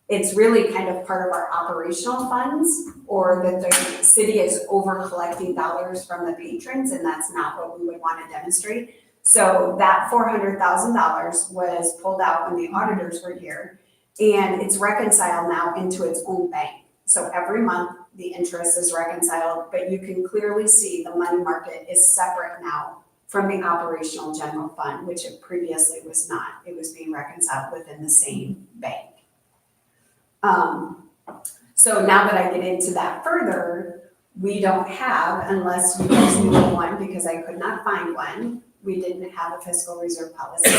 it's really kind of part of our operational funds, or that the city is over collecting dollars from the patrons, and that's not what we would want to demonstrate. So that $400,000 was pulled out when the auditors were here, and it's reconciled now into its own bank. So every month the interest is reconciled, but you can clearly see the money market is separate now from the operational general fund, which it previously was not. It was being reconciled within the same bank. So now that I get into that further, we don't have, unless you guys knew of one, because I could not find one, we didn't have a fiscal reserve policy.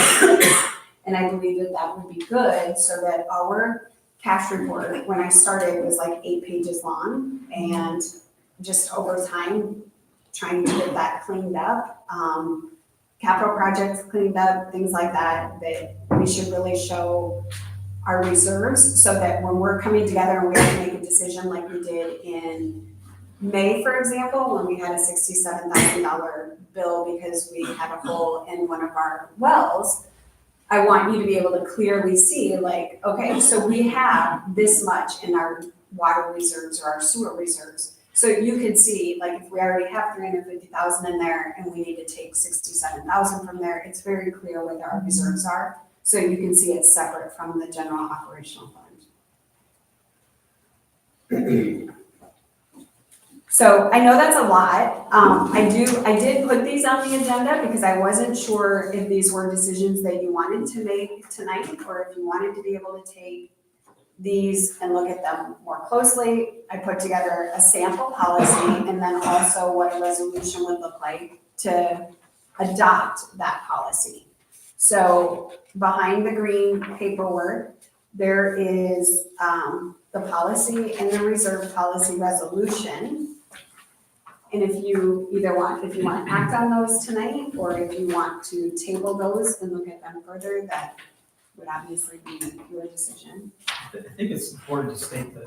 And I believe that that would be good so that our cash report, when I started, was like 8 pages long, and just over time, trying to get that cleaned up. Capital projects cleaned up, things like that, that we should really show our reserves so that when we're coming together and we have to make a decision like we did in May, for example, when we had a $67,000 bill because we had a hole in one of our wells, I want you to be able to clearly see like, okay, so we have this much in our water reserves or our sewer reserves. So you can see, like, if we already have 350,000 in there and we need to take 67,000 from there, it's very clear where our reserves are. So you can see it's separate from the general operational fund. So I know that's a lot. I did put these on the agenda because I wasn't sure if these were decisions that you wanted to make tonight or if you wanted to be able to take these and look at them more closely. I put together a sample policy and then also what a resolution would look like to adopt that policy. So behind the green paperwork, there is the policy and the reserve policy resolution. And if you if you want to act on those tonight, or if you want to table those and look at them further, that would obviously be your decision. I think it's important to state that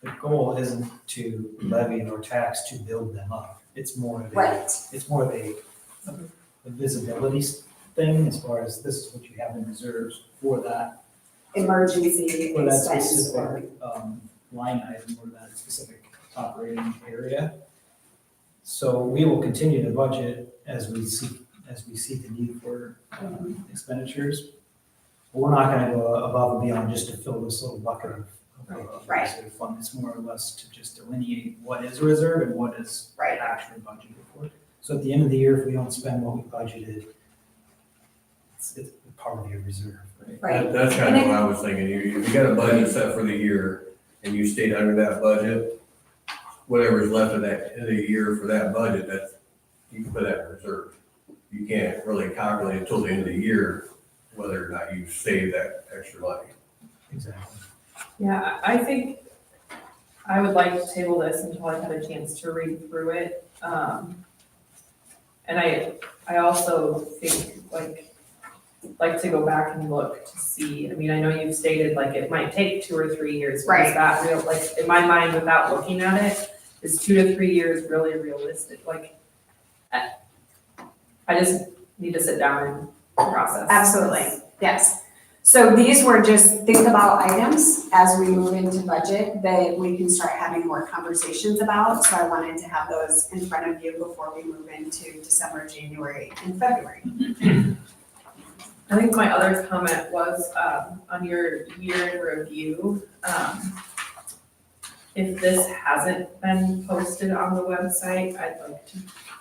the goal isn't to levy or tax to build them up. It's more of a, Right. it's more of a visibility thing as far as this is what you have in reserves for that, Emergency for that expense or. specific line item or that specific operating area. So we will continue to budget as we see the need for expenditures. But we're not gonna go above and beyond just to fill this little bucket of Right. reserve fund. It's more or less to just delineate what is reserve and what is Right. actually budgeted for. So at the end of the year, if we don't spend what we budgeted, it's part of your reserve, right? Right. That's kind of what I was thinking. You got a budget set for the year and you stayed under that budget, whatever's left of that, in the year for that budget, that's, you can put that in reserve. You can't really calculate until the end of the year whether or not you saved that extra money. Exactly. Yeah, I think I would like to table this until I had a chance to read through it. And I also think like to go back and look to see, I mean, I know you've stated like it might take 2 or 3 years. But Right. is that real, like, in my mind, without looking at it, is 2 to 3 years really realistic? Like, I just need to sit down and process. Absolutely, yes. So these were just think about items as we move into budget that we can start having more conversations about. So I wanted to have those in front of you before we move into December, January, and February. I think my other comment was, on your year in review, if this hasn't been posted on the website, I'd like to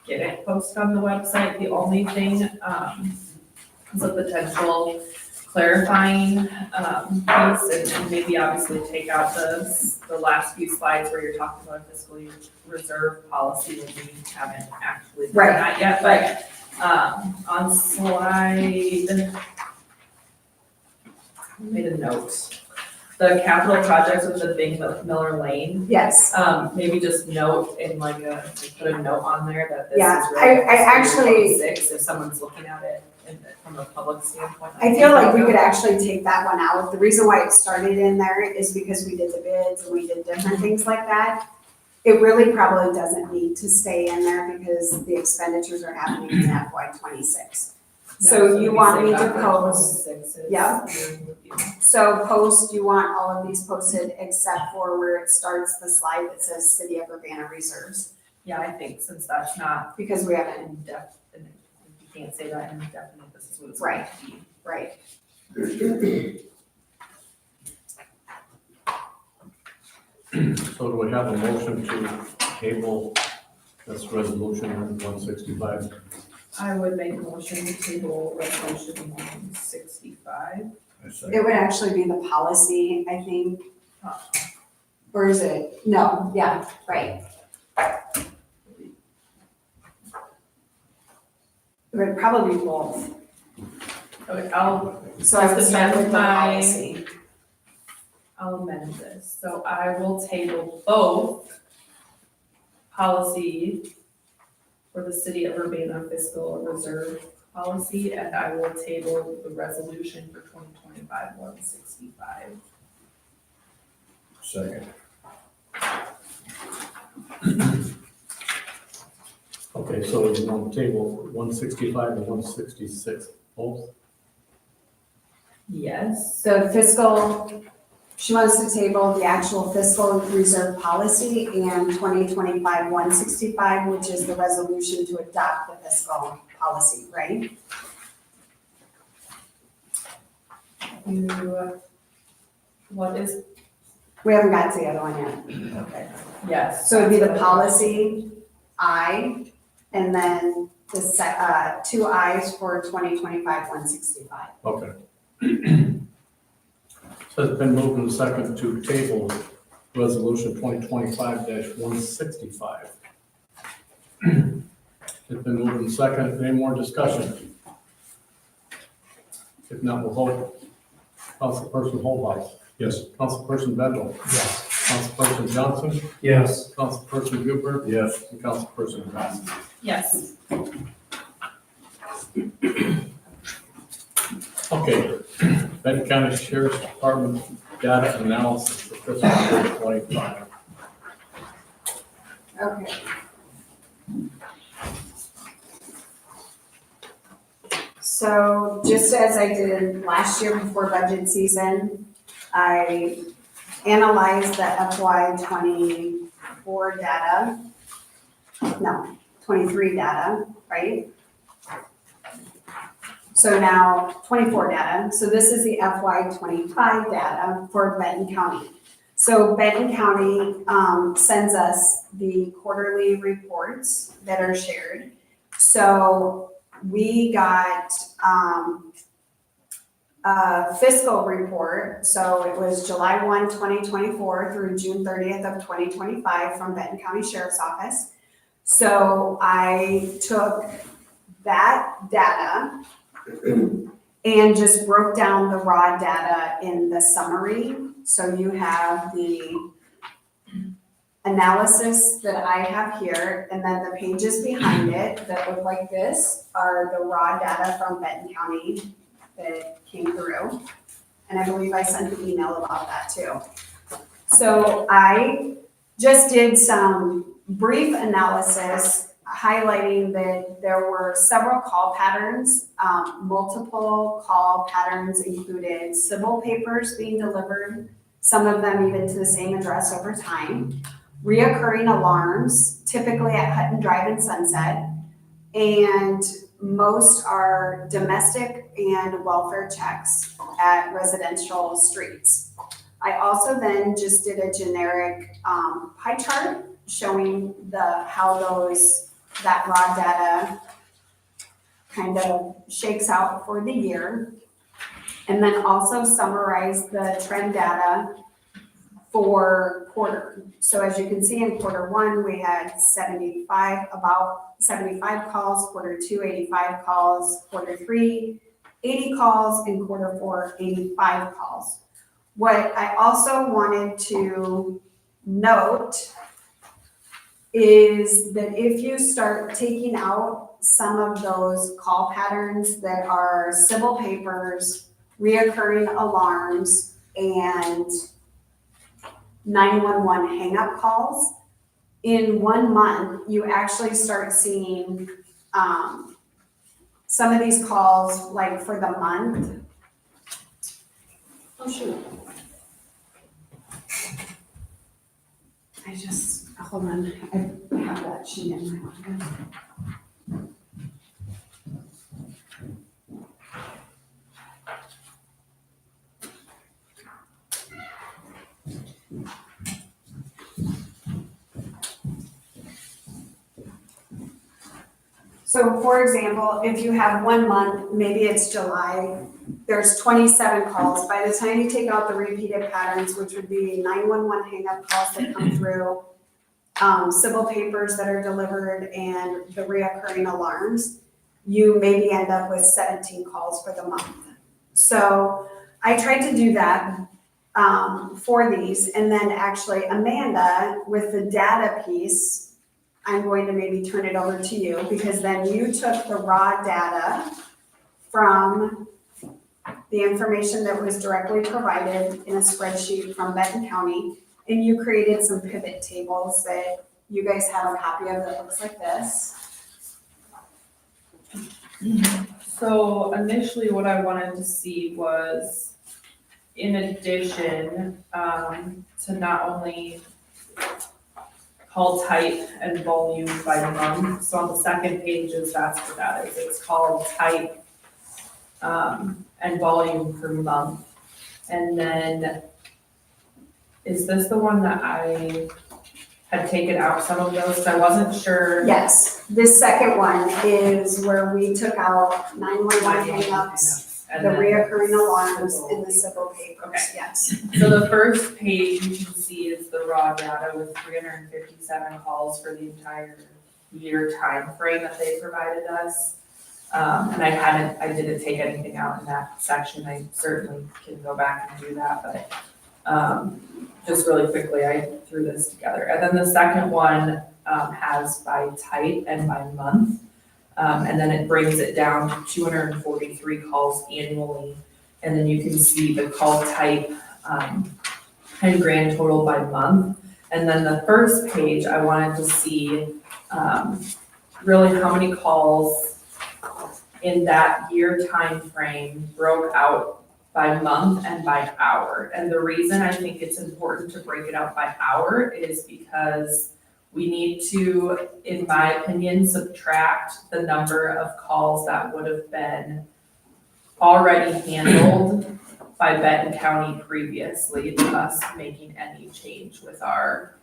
get it posted on the website. The only thing, is a potential clarifying, piece, and maybe obviously take out the last few slides where you're talking about fiscal year reserve policy, when we haven't actually done that yet, but on slide, I made a note. The capital projects with the big Miller Lane, Yes, maybe just note in like put a note on there that this Yeah, is really I actually- 26, if someone's looking at it from a public standpoint. I feel like we could actually take that one out. The reason why it started in there is because we did the bids and we did different things like that. It really probably doesn't need to stay in there because the expenditures are happening in FY '26. So you want me to post, yeah. So post, you want all of these posted except for where it starts the slide that says City of Urbana Reserves, Yeah, I think since that's not because we haven't, in depth, and you can't say that in definite, this is what it's Right. going to be. right? So do we have a motion to table this resolution 165? I would make a motion to table resolution 165. It would actually be the policy, I think. Or is it? No, yeah, right. It would probably be both. Okay, I'll So I would Just start with the amend my- policy. amend this. So I will table both policy for the city of Urbana fiscal reserve policy, and I will table the resolution for 2025-165. Second. Okay, so you want to table 165 and 166, both? Yes. So fiscal, she wants to table the actual fiscal reserve policy and 2025-165, which is the resolution to adopt the fiscal policy, right? What is, We haven't got to the other one yet. okay, yes. So it'd be the policy, I, and then the two Is for 2025-165. Okay. So it's been moved and second to table resolution 2025-165. It's been moved and second. Any more discussion? If not, we'll vote. Councilperson Holbach. Yes. Councilperson Bendel. Yes. Councilperson Johnson. Yes. Councilperson Gilbert. Yes. And Councilperson Grant. Yes. Okay. Benton County Sheriff's Department data analysis for fiscal year 25. Okay. So just as I did last year before budget season, I analyzed the FY '24 data. No, '23 data, right? So now '24 data. So this is the FY '25 data for Benton County. So Benton County sends us the quarterly reports that are shared. So we got a fiscal report. So it was July 1, 2024 through June 30th of 2025 from Benton County Sheriff's Office. So I took that data and just broke down the raw data in the summary. So you have the analysis that I have here, and then the pages behind it that look like this are the raw data from Benton County that came through. And I believe I sent an email about that too. So I just did some brief analysis highlighting that there were several call patterns. Multiple call patterns included civil papers being delivered, some of them even to the same address over time, reoccurring alarms, typically at Hutton Drive and Sunset, and most are domestic and welfare checks at residential streets. I also then just did a generic pie chart showing how that raw data kind of shakes out for the year. And then also summarize the trend data for quarter. So as you can see in quarter one, we had about 75 calls, quarter two, 85 calls, quarter three, 80 calls, and quarter four, 85 calls. What I also wanted to note is that if you start taking out some of those call patterns that are civil papers, reoccurring alarms, and 911 hang-up calls, in 1 month, you actually start seeing some of these calls, like for the month. Oh, shoot. Hold on, I have that sheet in my office. So for example, if you have 1 month, maybe it's July, there's 27 calls. By the time you take out the repeated patterns, which would be 911 hang-up calls that come through, civil papers that are delivered, and the reoccurring alarms, you maybe end up with 17 calls for the month. So I tried to do that for these, and then actually Amanda, with the data piece, I'm going to maybe turn it over to you, because then you took the raw data from the information that was directly provided in a spreadsheet from Benton County, and you created some pivot tables that you guys have a copy of that looks like this. So initially what I wanted to see was, in addition, to not only call type and volume by month, so on the second page that's what that is, it's called type, and volume per month. And then, is this the one that I had taken out some of those, 'cause I wasn't sure. Yes, this second one is where we took out 911 hangups, And the then reoccurring alarms, civil and the civil papers, Okay. yes. So the first page you can see is the raw data with 357 calls for the entire year time frame that they provided us. And I didn't take anything out in that section. I certainly can go back and do that, but, just really quickly, I threw this together. And then the second one, has by type and by month. And then it brings it down to 243 calls annually. And then you can see the call type, and grand total by month. And then the first page, I wanted to see, really how many calls in that year time frame broke out by month and by hour. And the reason I think it's important to break it out by hour is because we need to, in my opinion, subtract the number of calls that would have been already handled by Benton County previously to us making any change with our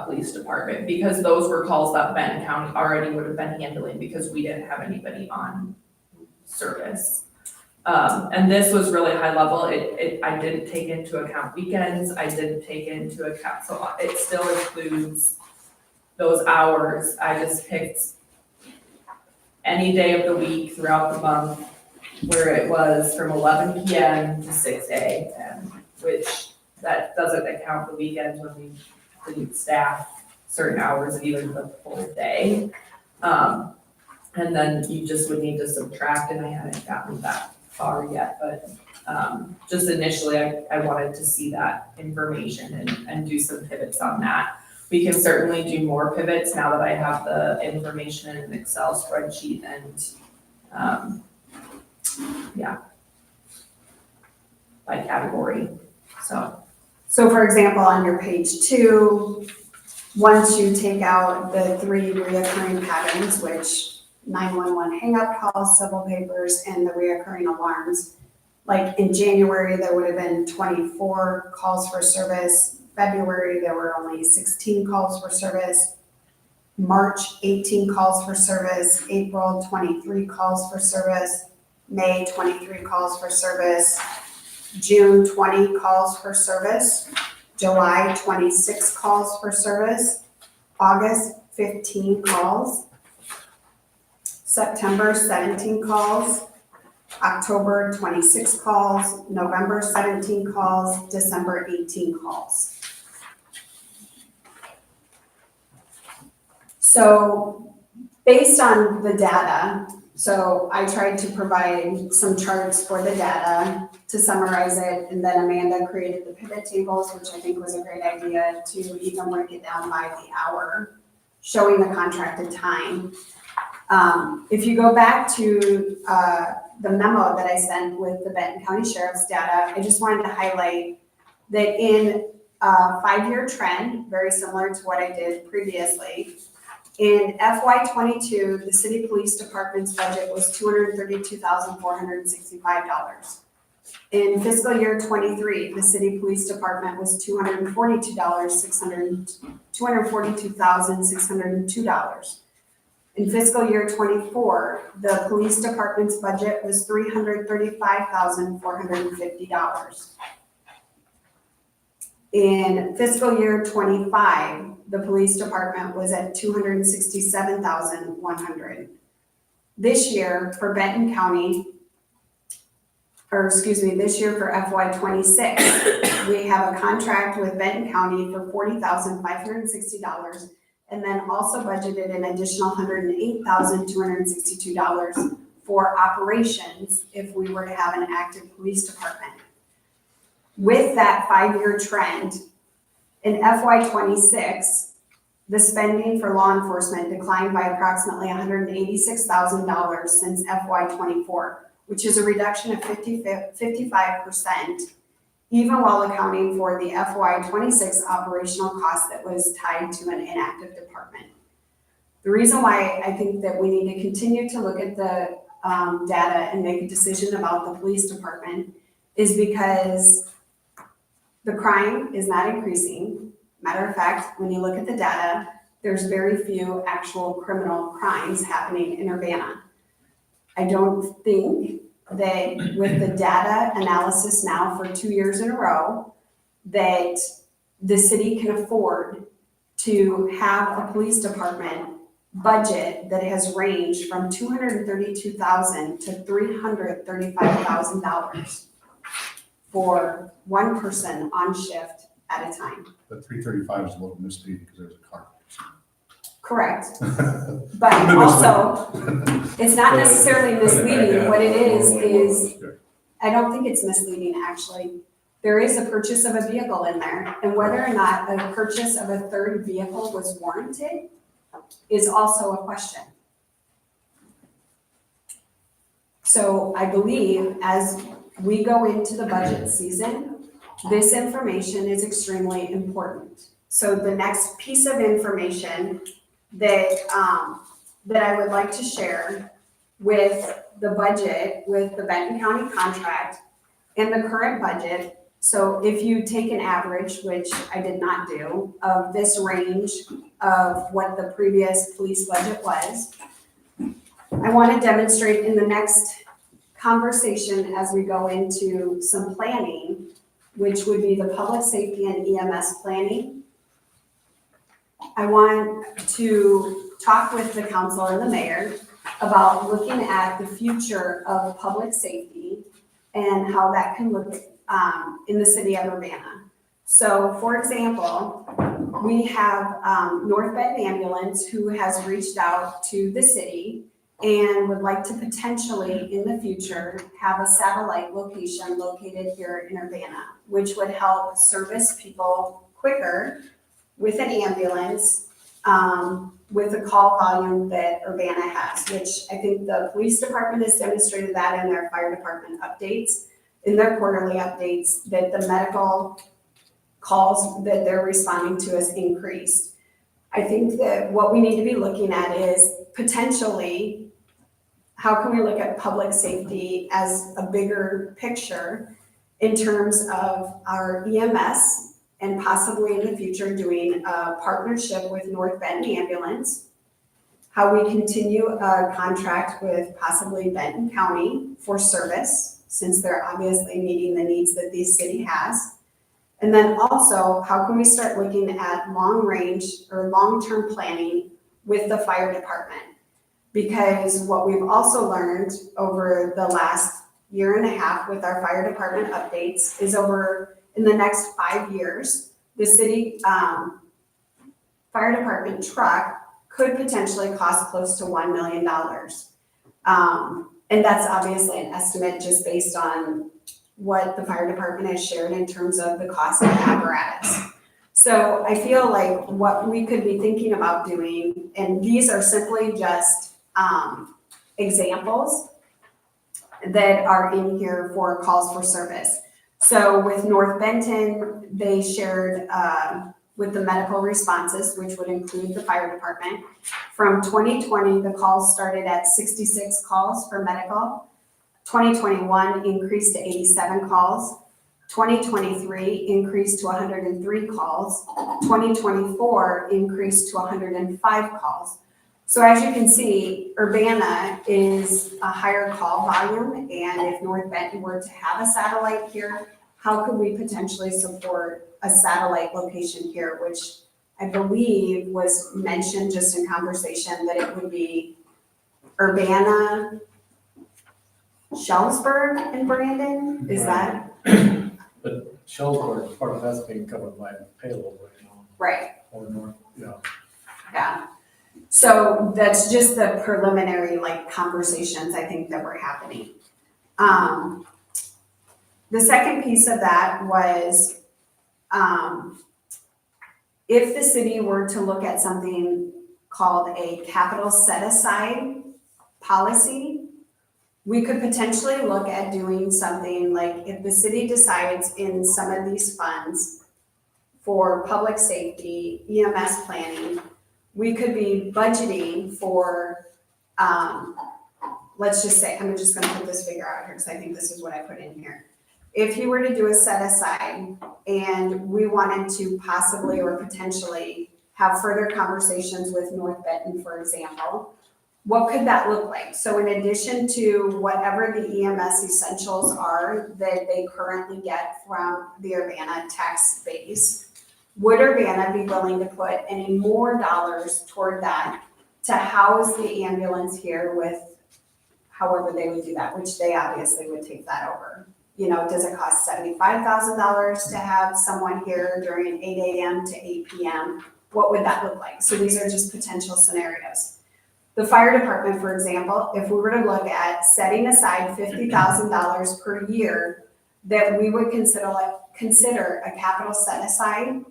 police department, because those were calls that Benton County already would have been handling because we didn't have anybody on service. And this was really high level. I didn't take into account weekends. I didn't take into account, so it still includes those hours. I just picked any day of the week throughout the month where it was from 11 PM to 6 AM, which that doesn't account the weekends when we didn't staff certain hours of even the full day. And then you just would need to subtract, and I hadn't gotten that far yet, but just initially, I wanted to see that information and do some pivots on that. We can certainly do more pivots now that I have the information in an Excel spreadsheet and, by category, so. So for example, on your page 2, once you take out the 3 reoccurring patterns, which 911 hang-up calls, civil papers, and the reoccurring alarms, like in January, there would have been 24 calls for service. February, there were only 16 calls for service. March, 18 calls for service. April, 23 calls for service. May, 23 calls for service. June, 20 calls for service. July, 26 calls for service. August, 15 calls. September, 17 calls. October, 26 calls. November, 17 calls. December, 18 calls. So based on the data, so I tried to provide some charts for the data to summarize it, and then Amanda created the pivot tables, which I think was a great idea to even break it down by the hour, showing the contracted time. If you go back to the memo that I sent with the Benton County Sheriff's data, I just wanted to highlight that in a 5-year trend, very similar to what I did previously, in FY '22, the city police department's budget was $232,465. In fiscal year '23, the city police department was $242,602. In fiscal year '24, the police department's budget was $335,450. In fiscal year '25, the police department was at $267,100. This year, for Benton County, this year for FY '26, we have a contract with Benton County for $40,560, and then also budgeted an additional $108,262 for operations if we were to have an active police department. With that 5-year trend, in FY '26, the spending for law enforcement declined by approximately $186,000 since FY '24, which is a reduction of 55%, even while accounting for the FY '26 operational cost that was tied to an inactive department. The reason why I think that we need to continue to look at the data and make a decision about the police department is because the crime is not increasing. Matter of fact, when you look at the data, there's very few actual criminal crimes happening in Urbana. I don't think that with the data analysis now for 2 years in a row, that the city can afford to have a police department budget that has ranged from $232,000 to $335,000 for one person on shift at a time. But 335 is a little misleading because there's a car. Correct. But also, it's not necessarily misleading. What it is, I don't think it's misleading, actually. There is a purchase of a vehicle in there, and whether or not a purchase of a third vehicle was warranted is also a question. So I believe as we go into the budget season, this information is extremely important. So the next piece of information that I would like to share with the budget, with the Benton County contract and the current budget. So if you take an average, which I did not do, of this range of what the previous police budget was, I want to demonstrate in the next conversation as we go into some planning, which would be the public safety and EMS planning. I want to talk with the council and the mayor about looking at the future of public safety and how that can look in the city of Urbana. So for example, we have North Bend Ambulance who has reached out to the city and would like to potentially in the future have a satellite location located here in Urbana, which would help service people quicker with an ambulance, with the call volume that Urbana has, which I think the police department has demonstrated that in their fire department updates, in their quarterly updates, that the medical calls that they're responding to has increased. I think that what we need to be looking at is potentially, how can we look at public safety as a bigger picture in terms of our EMS and possibly in the future doing a partnership with North Bend Ambulance, how we continue a contract with possibly Benton County for service, since they're obviously meeting the needs that the city has. And then also, how can we start looking at long range or long-term planning with the fire department? Because what we've also learned over the last year and a half with our fire department updates is in the next 5 years, the city fire department truck could potentially cost close to $1 million. And that's obviously an estimate just based on what the fire department has shared in terms of the cost of the apparatus. So I feel like what we could be thinking about doing, and these are simply just examples that are in here for calls for service. So with North Benton, they shared with the medical responses, which would include the fire department. From 2020, the calls started at 66 calls for medical. 2021 increased to 87 calls. 2023 increased to 103 calls. 2024 increased to 105 calls. So as you can see, Urbana is a higher call volume, and if North Benton were to have a satellite here, how could we potentially support a satellite location here, which I believe was mentioned just in conversation that it would be Urbana, Shelmsburg and Brandon, is that But Shelburne, part of that's being covered by payload right now, right? or north, yeah. Yeah. So that's just the preliminary like conversations I think that were happening. The second piece of that was, if the city were to look at something called a capital set aside policy, we could potentially look at doing something like if the city decides in some of these funds for public safety, EMS planning, we could be budgeting for, let's just say, I'm just gonna put this figure out here because I think this is what I put in here. If you were to do a set aside and we wanted to possibly or potentially have further conversations with North Benton, for example, what could that look like? So in addition to whatever the EMS essentials are that they currently get from the Urbana tax base, would Urbana be willing to put any more dollars toward that to house the ambulance here with however they would do that, which they obviously would take that over? You know, does it cost $75,000 to have someone here during 8 a.m. to 8 p.m.? What would that look like? So these are just potential scenarios. The fire department, for example, if we were to look at setting aside $50,000 per year that we would consider a capital set aside,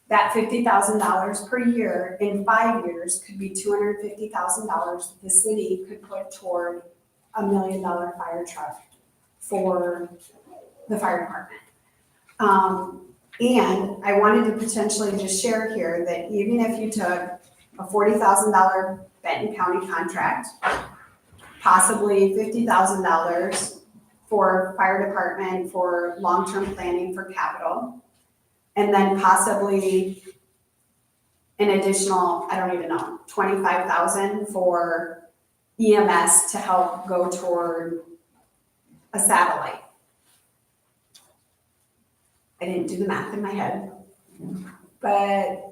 that $50,000 per year in 5 years could be $250,000 the city could put toward $1 million fire truck for the fire department. And I wanted to potentially just share here that even if you took a $40,000 Benton County contract, possibly $50,000 for fire department for long-term planning for capital, and then possibly an additional, I don't even know, $25,000 for EMS to help go toward a satellite. I didn't do the math in my head, but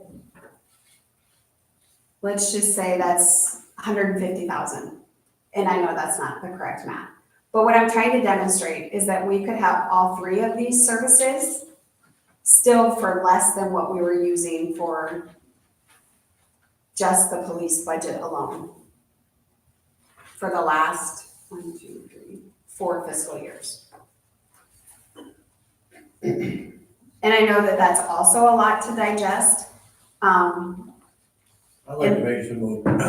let's just say that's 150,000. And I know that's not the correct math. But what I'm trying to demonstrate is that we could have all three of these services still for less than what we were using for just the police budget alone for the last 4 fiscal years. And I know that that's also a lot to digest. I'd like to make some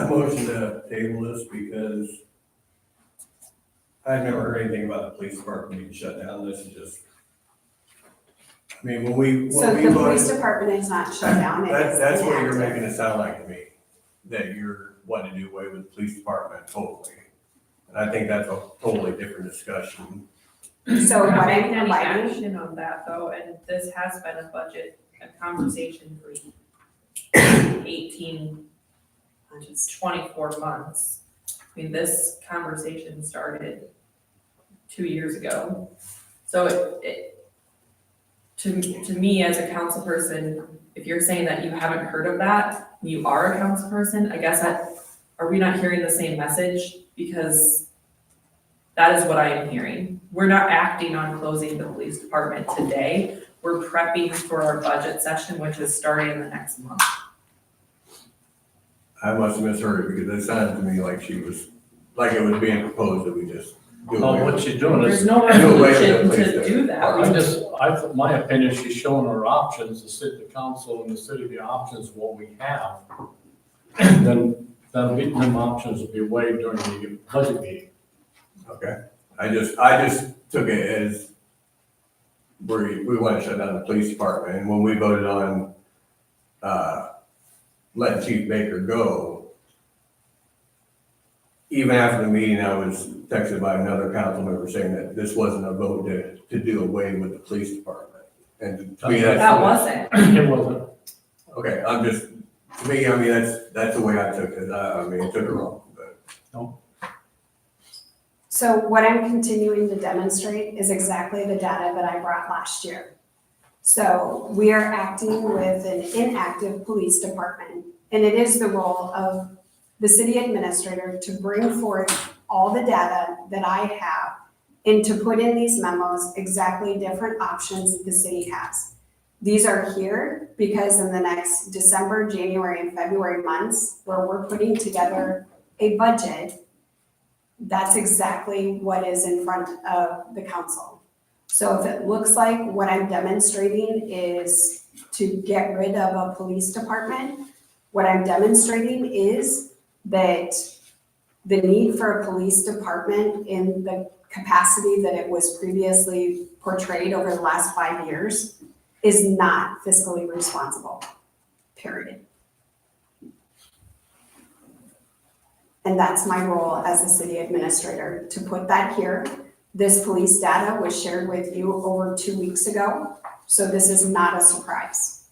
motion to table this because I've never heard anything about the police department being shut down. This is just, I mean, when we So the police voted, department is not shut down. that's what you're making it sound like to me, that you're wanting to do away with the police department totally. And I think that's a totally different discussion. So what We're not I'm taking any providing, action on that though, and this has been a budget, a conversation for 18, just 24 months. I mean, this conversation started 2 years ago. So to me as a council person, if you're saying that you haven't heard of that, you are a council person, I guess are we not hearing the same message? Because that is what I am hearing. We're not acting on closing the police department today. We're prepping for our budget session, which is starting in the next month. I must have misheard it because it sounded to me like like it was being proposed that we just do Well, away what with. she's doing is, There's no resolution to do that. my opinion, she's showing her options, the council and the city, the options, what we have. Then them options will be weighed during the budget meeting. Okay, I just took it as we want to shut down the police department, and when we voted on letting Chief Baker go, even after the meeting, I was texted by another council member saying that this wasn't a vote to do away with the police department. And to me, That wasn't. It wasn't. okay, to me, I mean, that's the way I took it. I mean, I took it wrong, but. so what I'm continuing to demonstrate is exactly the data that I brought last year. So we are acting with an inactive police department, and it is the role of the city administrator to bring forth all the data that I have and to put in these memos exactly different options the city has. These are here because in the next December, January, and February months, where we're putting together a budget, that's exactly what is in front of the council. So if it looks like what I'm demonstrating is to get rid of a police department, what I'm demonstrating is that the need for a police department in the capacity that it was previously portrayed over the last 5 years is not fiscally responsible, period. And that's my role as a city administrator, to put that here. This police data was shared with you over 2 weeks ago, so this is not a surprise.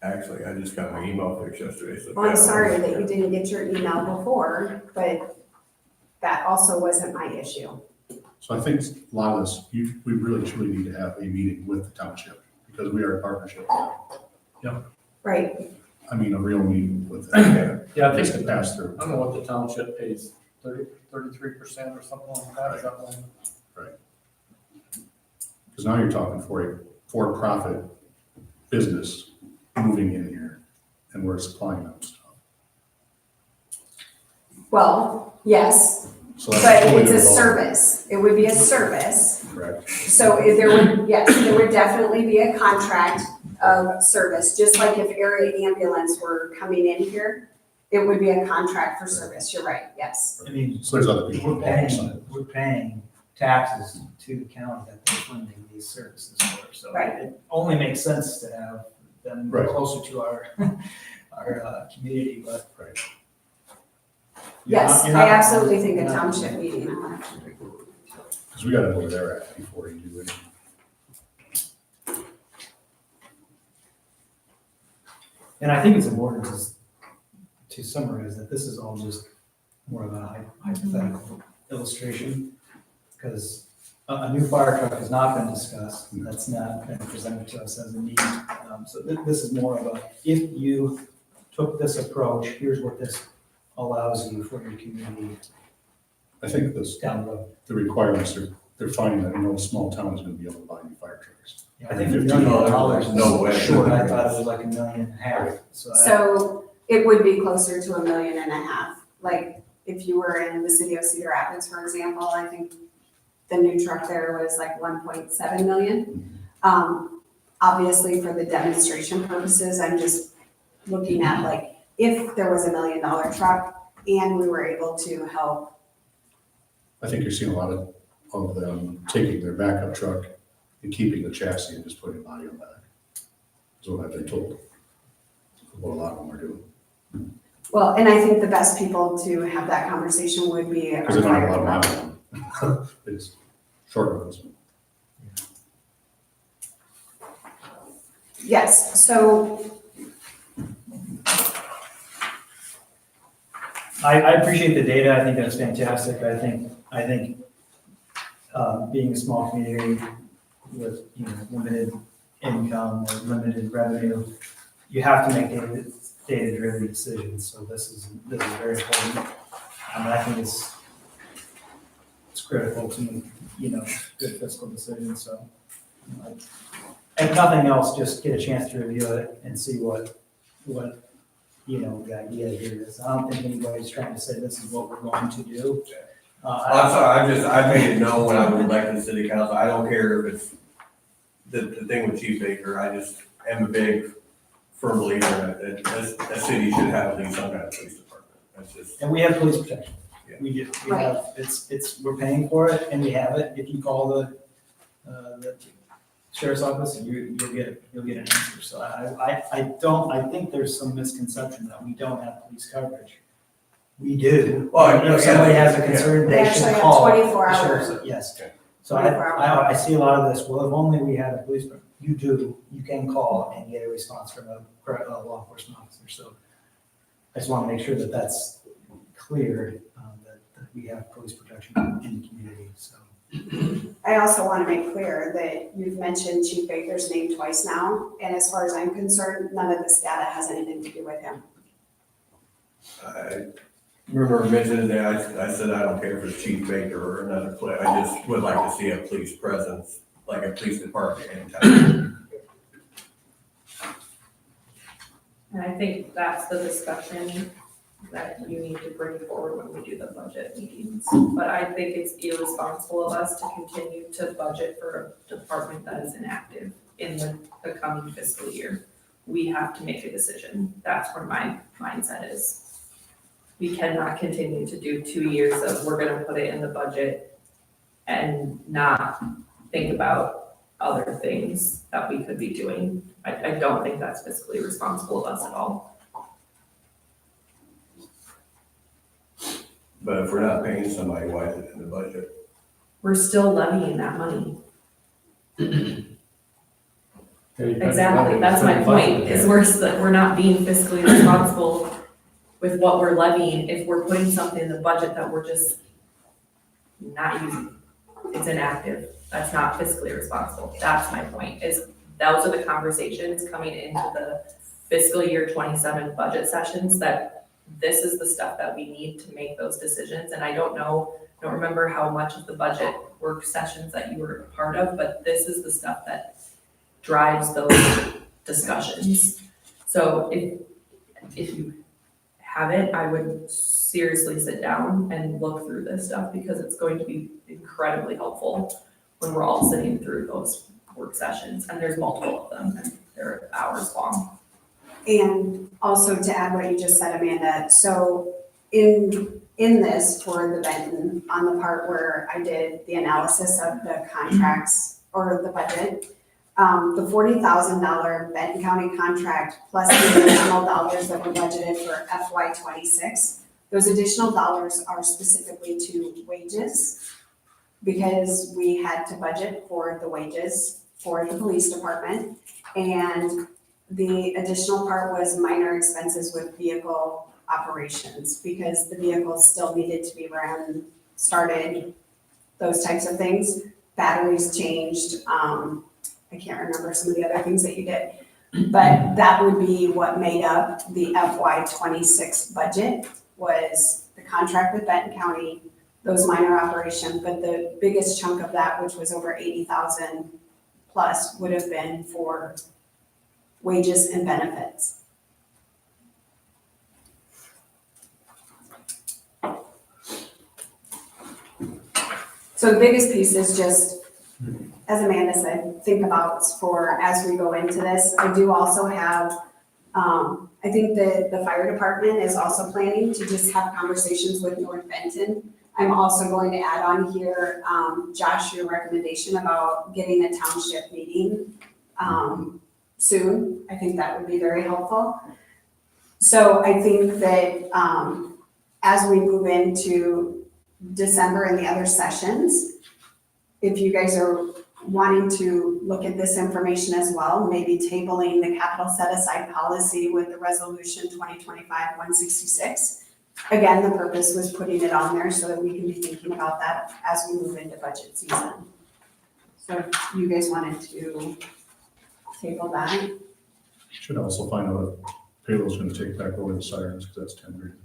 Actually, I just got my email fixed yesterday, so. Well, I'm sorry that you didn't get your email before, but that also wasn't my issue. So I think a lot of this, we really truly need to have a meeting with the township because we are a partnership. Right, I mean, a real meeting with them. Yeah, I Just think, to pass through. I don't know what the township pays, 33% or something like that, is that one? Because now you're talking for a for-profit business moving in here and we're supplying them stuff. well, yes, So that's but totally it's a involved. service. It would be a service. Correct. So if there would, yes, there would definitely be a contract of service, just like if area ambulance were coming in here, it would be a contract for service, you're right, yes. I mean, So there's other people involved. we're paying taxes to the county that they're funding these services for. So Right. it only makes sense to have them Right. closer to our, our community, but. Right. Yes, You're I not- absolutely think a you're not- township meeting. Because we gotta know where they're at before you do anything. And I think it's important to summarize that this is all just more of a hypothetical illustration. Because a new fire truck has not been discussed, that's not been presented to us as a need. So this is more of a, if you took this approach, here's what this allows you for your community I think this, down the road. the requirements are, they're finding that no small town is gonna be able to buy new fire trucks. Yeah, I think $1 $15 million is no way. short, I thought it was like $1.5 million. So So it would be closer to $1.5 million. Like if you were in the city of Cedar Rapids, for example, I think the new truck there was like 1.7 million. Obviously for the demonstration purposes, I'm just looking at like, if there was $1 million truck and we were able to help. I think you're seeing a lot of them taking their backup truck and keeping the chassis and just putting a body on the back. Is what I've been told. What a lot of them are doing. Well, and I think the best people to have that conversation would be our Because they don't have a fire lot of department. miles on them. It's short runs. Yes, so I appreciate the data, I think that's fantastic, I think, being a small community with, limited income or limited revenue, you have to make data-driven decisions, so this is very important. I think it's critical to make, good fiscal decisions, so. If nothing else, just get a chance to review it and see what the idea here is. I don't think anybody's trying to say this is what we're going to do. I'm sorry, I made it known when I was elected to city council, I don't care if it's the thing with Chief Baker, I just am a big firm believer that a city should have at least some kind of police department. That's just. And we have police protection. Yeah. We do. We have, we're paying for it and we have it. If you call the sheriff's office, you'll get an answer. So I think there's some misconception that we don't have police coverage. We do. Well, If somebody has a concern, They they actually should have call. 24 the hours. sheriff's. Yes. Okay. So 24 I see a lot of this, well, if only we had a police, you can call and get a response from a law enforcement officer. So I just want to make sure that that's clear, that we have police protection in the community, so. I also want to make clear that you've mentioned Chief Baker's name twice now, and as far as I'm concerned, none of this data has anything to do with him. remember mentioning that, I said I don't care if it's Chief Baker or another place, I just would like to see a police presence, like a police department in town. And I think that's the discussion that you need to bring forward when we do the budget meetings. But I think it's irresponsible of us to continue to budget for a department that is inactive in the coming fiscal year. We have to make a decision. That's where my mindset is. We cannot continue to do 2 years of we're gonna put it in the budget and not think about other things that we could be doing. I don't think that's fiscally responsible of us at all. But if we're not paying somebody, why is it in the budget? We're still levying that money. Exactly, that's my point, is we're not being fiscally responsible with what we're levying if we're putting something in the budget that we're just not using. It's inactive, that's not fiscally responsible, that's my point, is those are the conversations coming into the fiscal year 27 budget sessions, that this is the stuff that we need to make those decisions. And I don't remember how much of the budget work sessions that you were a part of, but this is the stuff that drives those discussions. So if you haven't, I would seriously sit down and look through this stuff, because it's going to be incredibly helpful when we're all sitting through those work sessions, and there's multiple of them, and they're hours long. And also to add what you just said, Amanda, so in this for the Benton, on the part where I did the analysis of the contracts or the budget, the $40,000 Benton County contract plus the additional dollars that were budgeted for FY 26, those additional dollars are specifically to wages, because we had to budget for the wages for the police department. And the additional part was minor expenses with vehicle operations, because the vehicles still needed to be run, started, those types of things. Batteries changed, I can't remember some of the other things that you did. But that would be what made up the FY 26 budget, was the contract with Benton County, those minor operations. But the biggest chunk of that, which was over 80,000 plus, would have been for wages and benefits. So the biggest piece is just, as Amanda said, think about for as we go into this. I do also have, I think that the fire department is also planning to just have conversations with North Benton. I'm also going to add on here, Josh, your recommendation about getting a township meeting soon. I think that would be very helpful. So I think that as we move into December and the other sessions, if you guys are wanting to look at this information as well, maybe tabling the capital set aside policy with the resolution 2025-166. Again, the purpose was putting it on there so that we can be thinking about that as we move into budget season. So if you guys wanted to table that. Should also find out if payroll's gonna take back over the sirens, because that's $10 grand.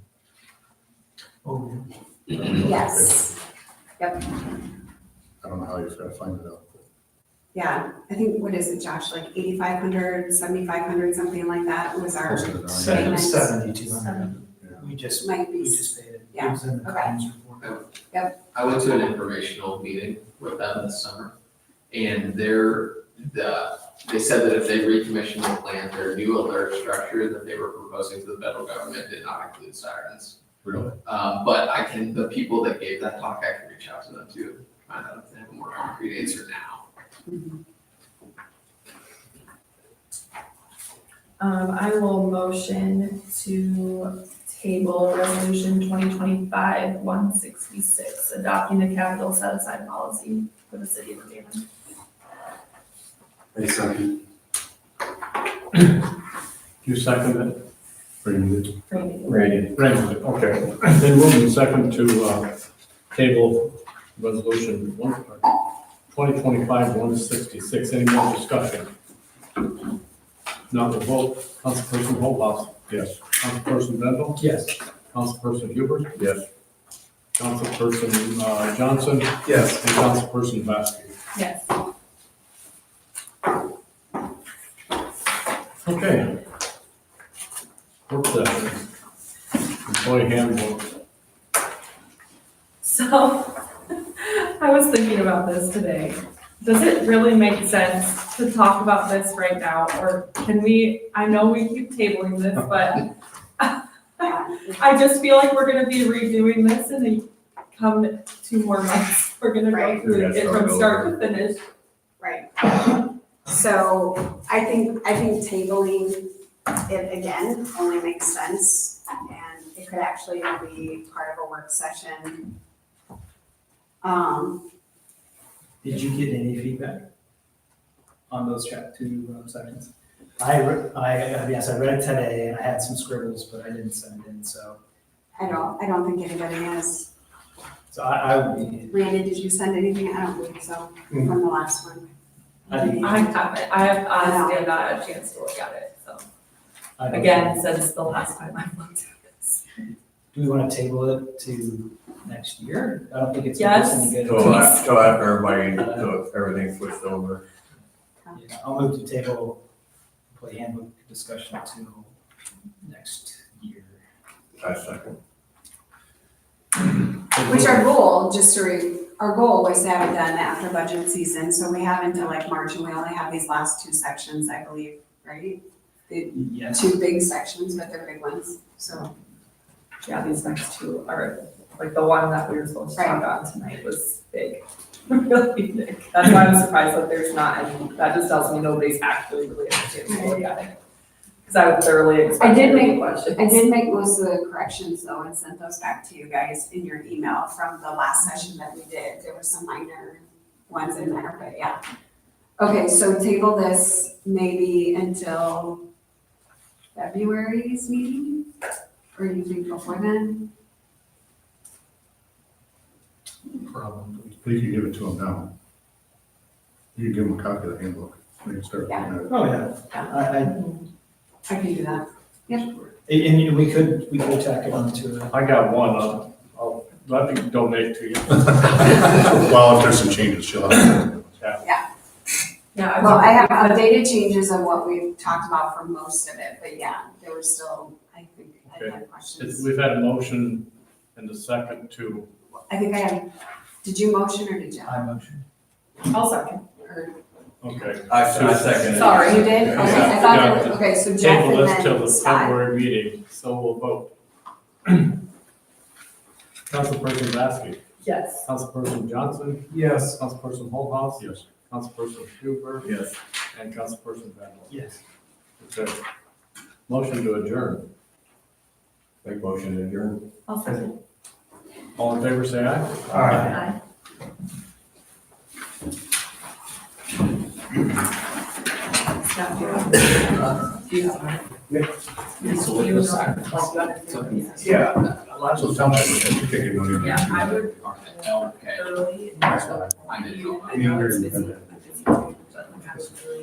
Oh, Yes. Yep. I don't know how you've got to find it out. Yeah, I think, what is it, Josh, like 8,500, 7,500, something like that was our Close to the nine. maintenance. 7,200. Yeah. We just Might paid be, it. yeah, It was in the okay. claims report. I went to an informational meeting with them this summer, and they said that if they recommissioned the plant, their new alert structure that they were proposing to the federal government did not include sirens. Really? But the people that gave that talk, I can reach out to them to find out if they have a more concrete answer now. I will motion to table resolution 2025-166, adopting the capital set aside policy for the city of Urbana. I second. You second it? Randy, Randy. Randy, okay. Then moving second to table resolution 2025-166. Any more discussion? Not the vote. Councilperson Hophouse. yes. Councilperson Bendel. Yes. Councilperson Huber, Yes. Councilperson Johnson, Yes. and Councilperson Vasky. Yes. Okay. Work session. Employee handbook. So, I was thinking about this today. Does it really make sense to talk about this right now, or can we, I know we keep tabling this, but I just feel like we're gonna be redoing this in a come 2 more months. We're gonna go Right. through Yeah, it from start to finish. Right. So I think tabling it again only makes sense, and it could actually be part of a work session. Did you get any feedback on those two sections? Yes, I read it today and I had some scribbles, but I didn't send it in, so. I don't think anybody has. So I would be, Randy, did you send anything? I don't believe so, from the last one. I'd be, I haven't, I have honestly not had a chance to look at it, so. I'd be- Again, since the last time I looked at this. Do we want to table it to next year? I don't think it's gonna do us any good. Till after everybody, till everything's switched over. Yeah, I'll move to table employee handbook discussion till next year. I second. Which our goal, our goal was to have it done after budget season, so we have until like March, and we only have these last 2 sections, I believe, right? The Yes. 2 big sections, but they're big ones, so. Yeah, these next 2 are, like the one that we were supposed to talk about tonight was big, really big. That's why I'm surprised that there's not any, that just tells me nobody's actually really understanding to look at it. Because I would thoroughly expect did any make- questions. I did make most of the corrections though and sent those back to you guys in your email from the last session that we did. There were some minor ones in there, but yeah. Okay, so table this maybe until February's meeting? Or do you think before then? Probably. But you can give it to them now. You can give them a copy of the handbook. They can start looking at it. Oh, yeah. I can do that. And we could tack it on to I got one, I'll let me donate to you. Well, if there's some changes, she'll have to. Yeah. Well, I have updated changes of what we've talked about for most of it, but yeah, there were still, I think, I had questions. We've had a motion and a second to, I think I have, did you motion or did you? I motion. I'll second. Or- okay. I second it. Sorry, you did? Okay, I thought, Yeah. that- okay, so Jeff Table and this till then the Scott. February meeting, so we'll vote. Councilperson Vasky, Yes. Councilperson Johnson, Yes. Councilperson Holthouse, Yes. Councilperson Huber, Yes. and Councilperson Vandal. Yes. Okay. Motion to adjourn. Make motion to adjourn. I'll second. All in favor, say aye. Aye. Scott, do you have? Do you have? So with the side. Yeah. Lots of times, I think they can go in. Yeah, I would Okay. early. That's fine. I didn't know. Any other-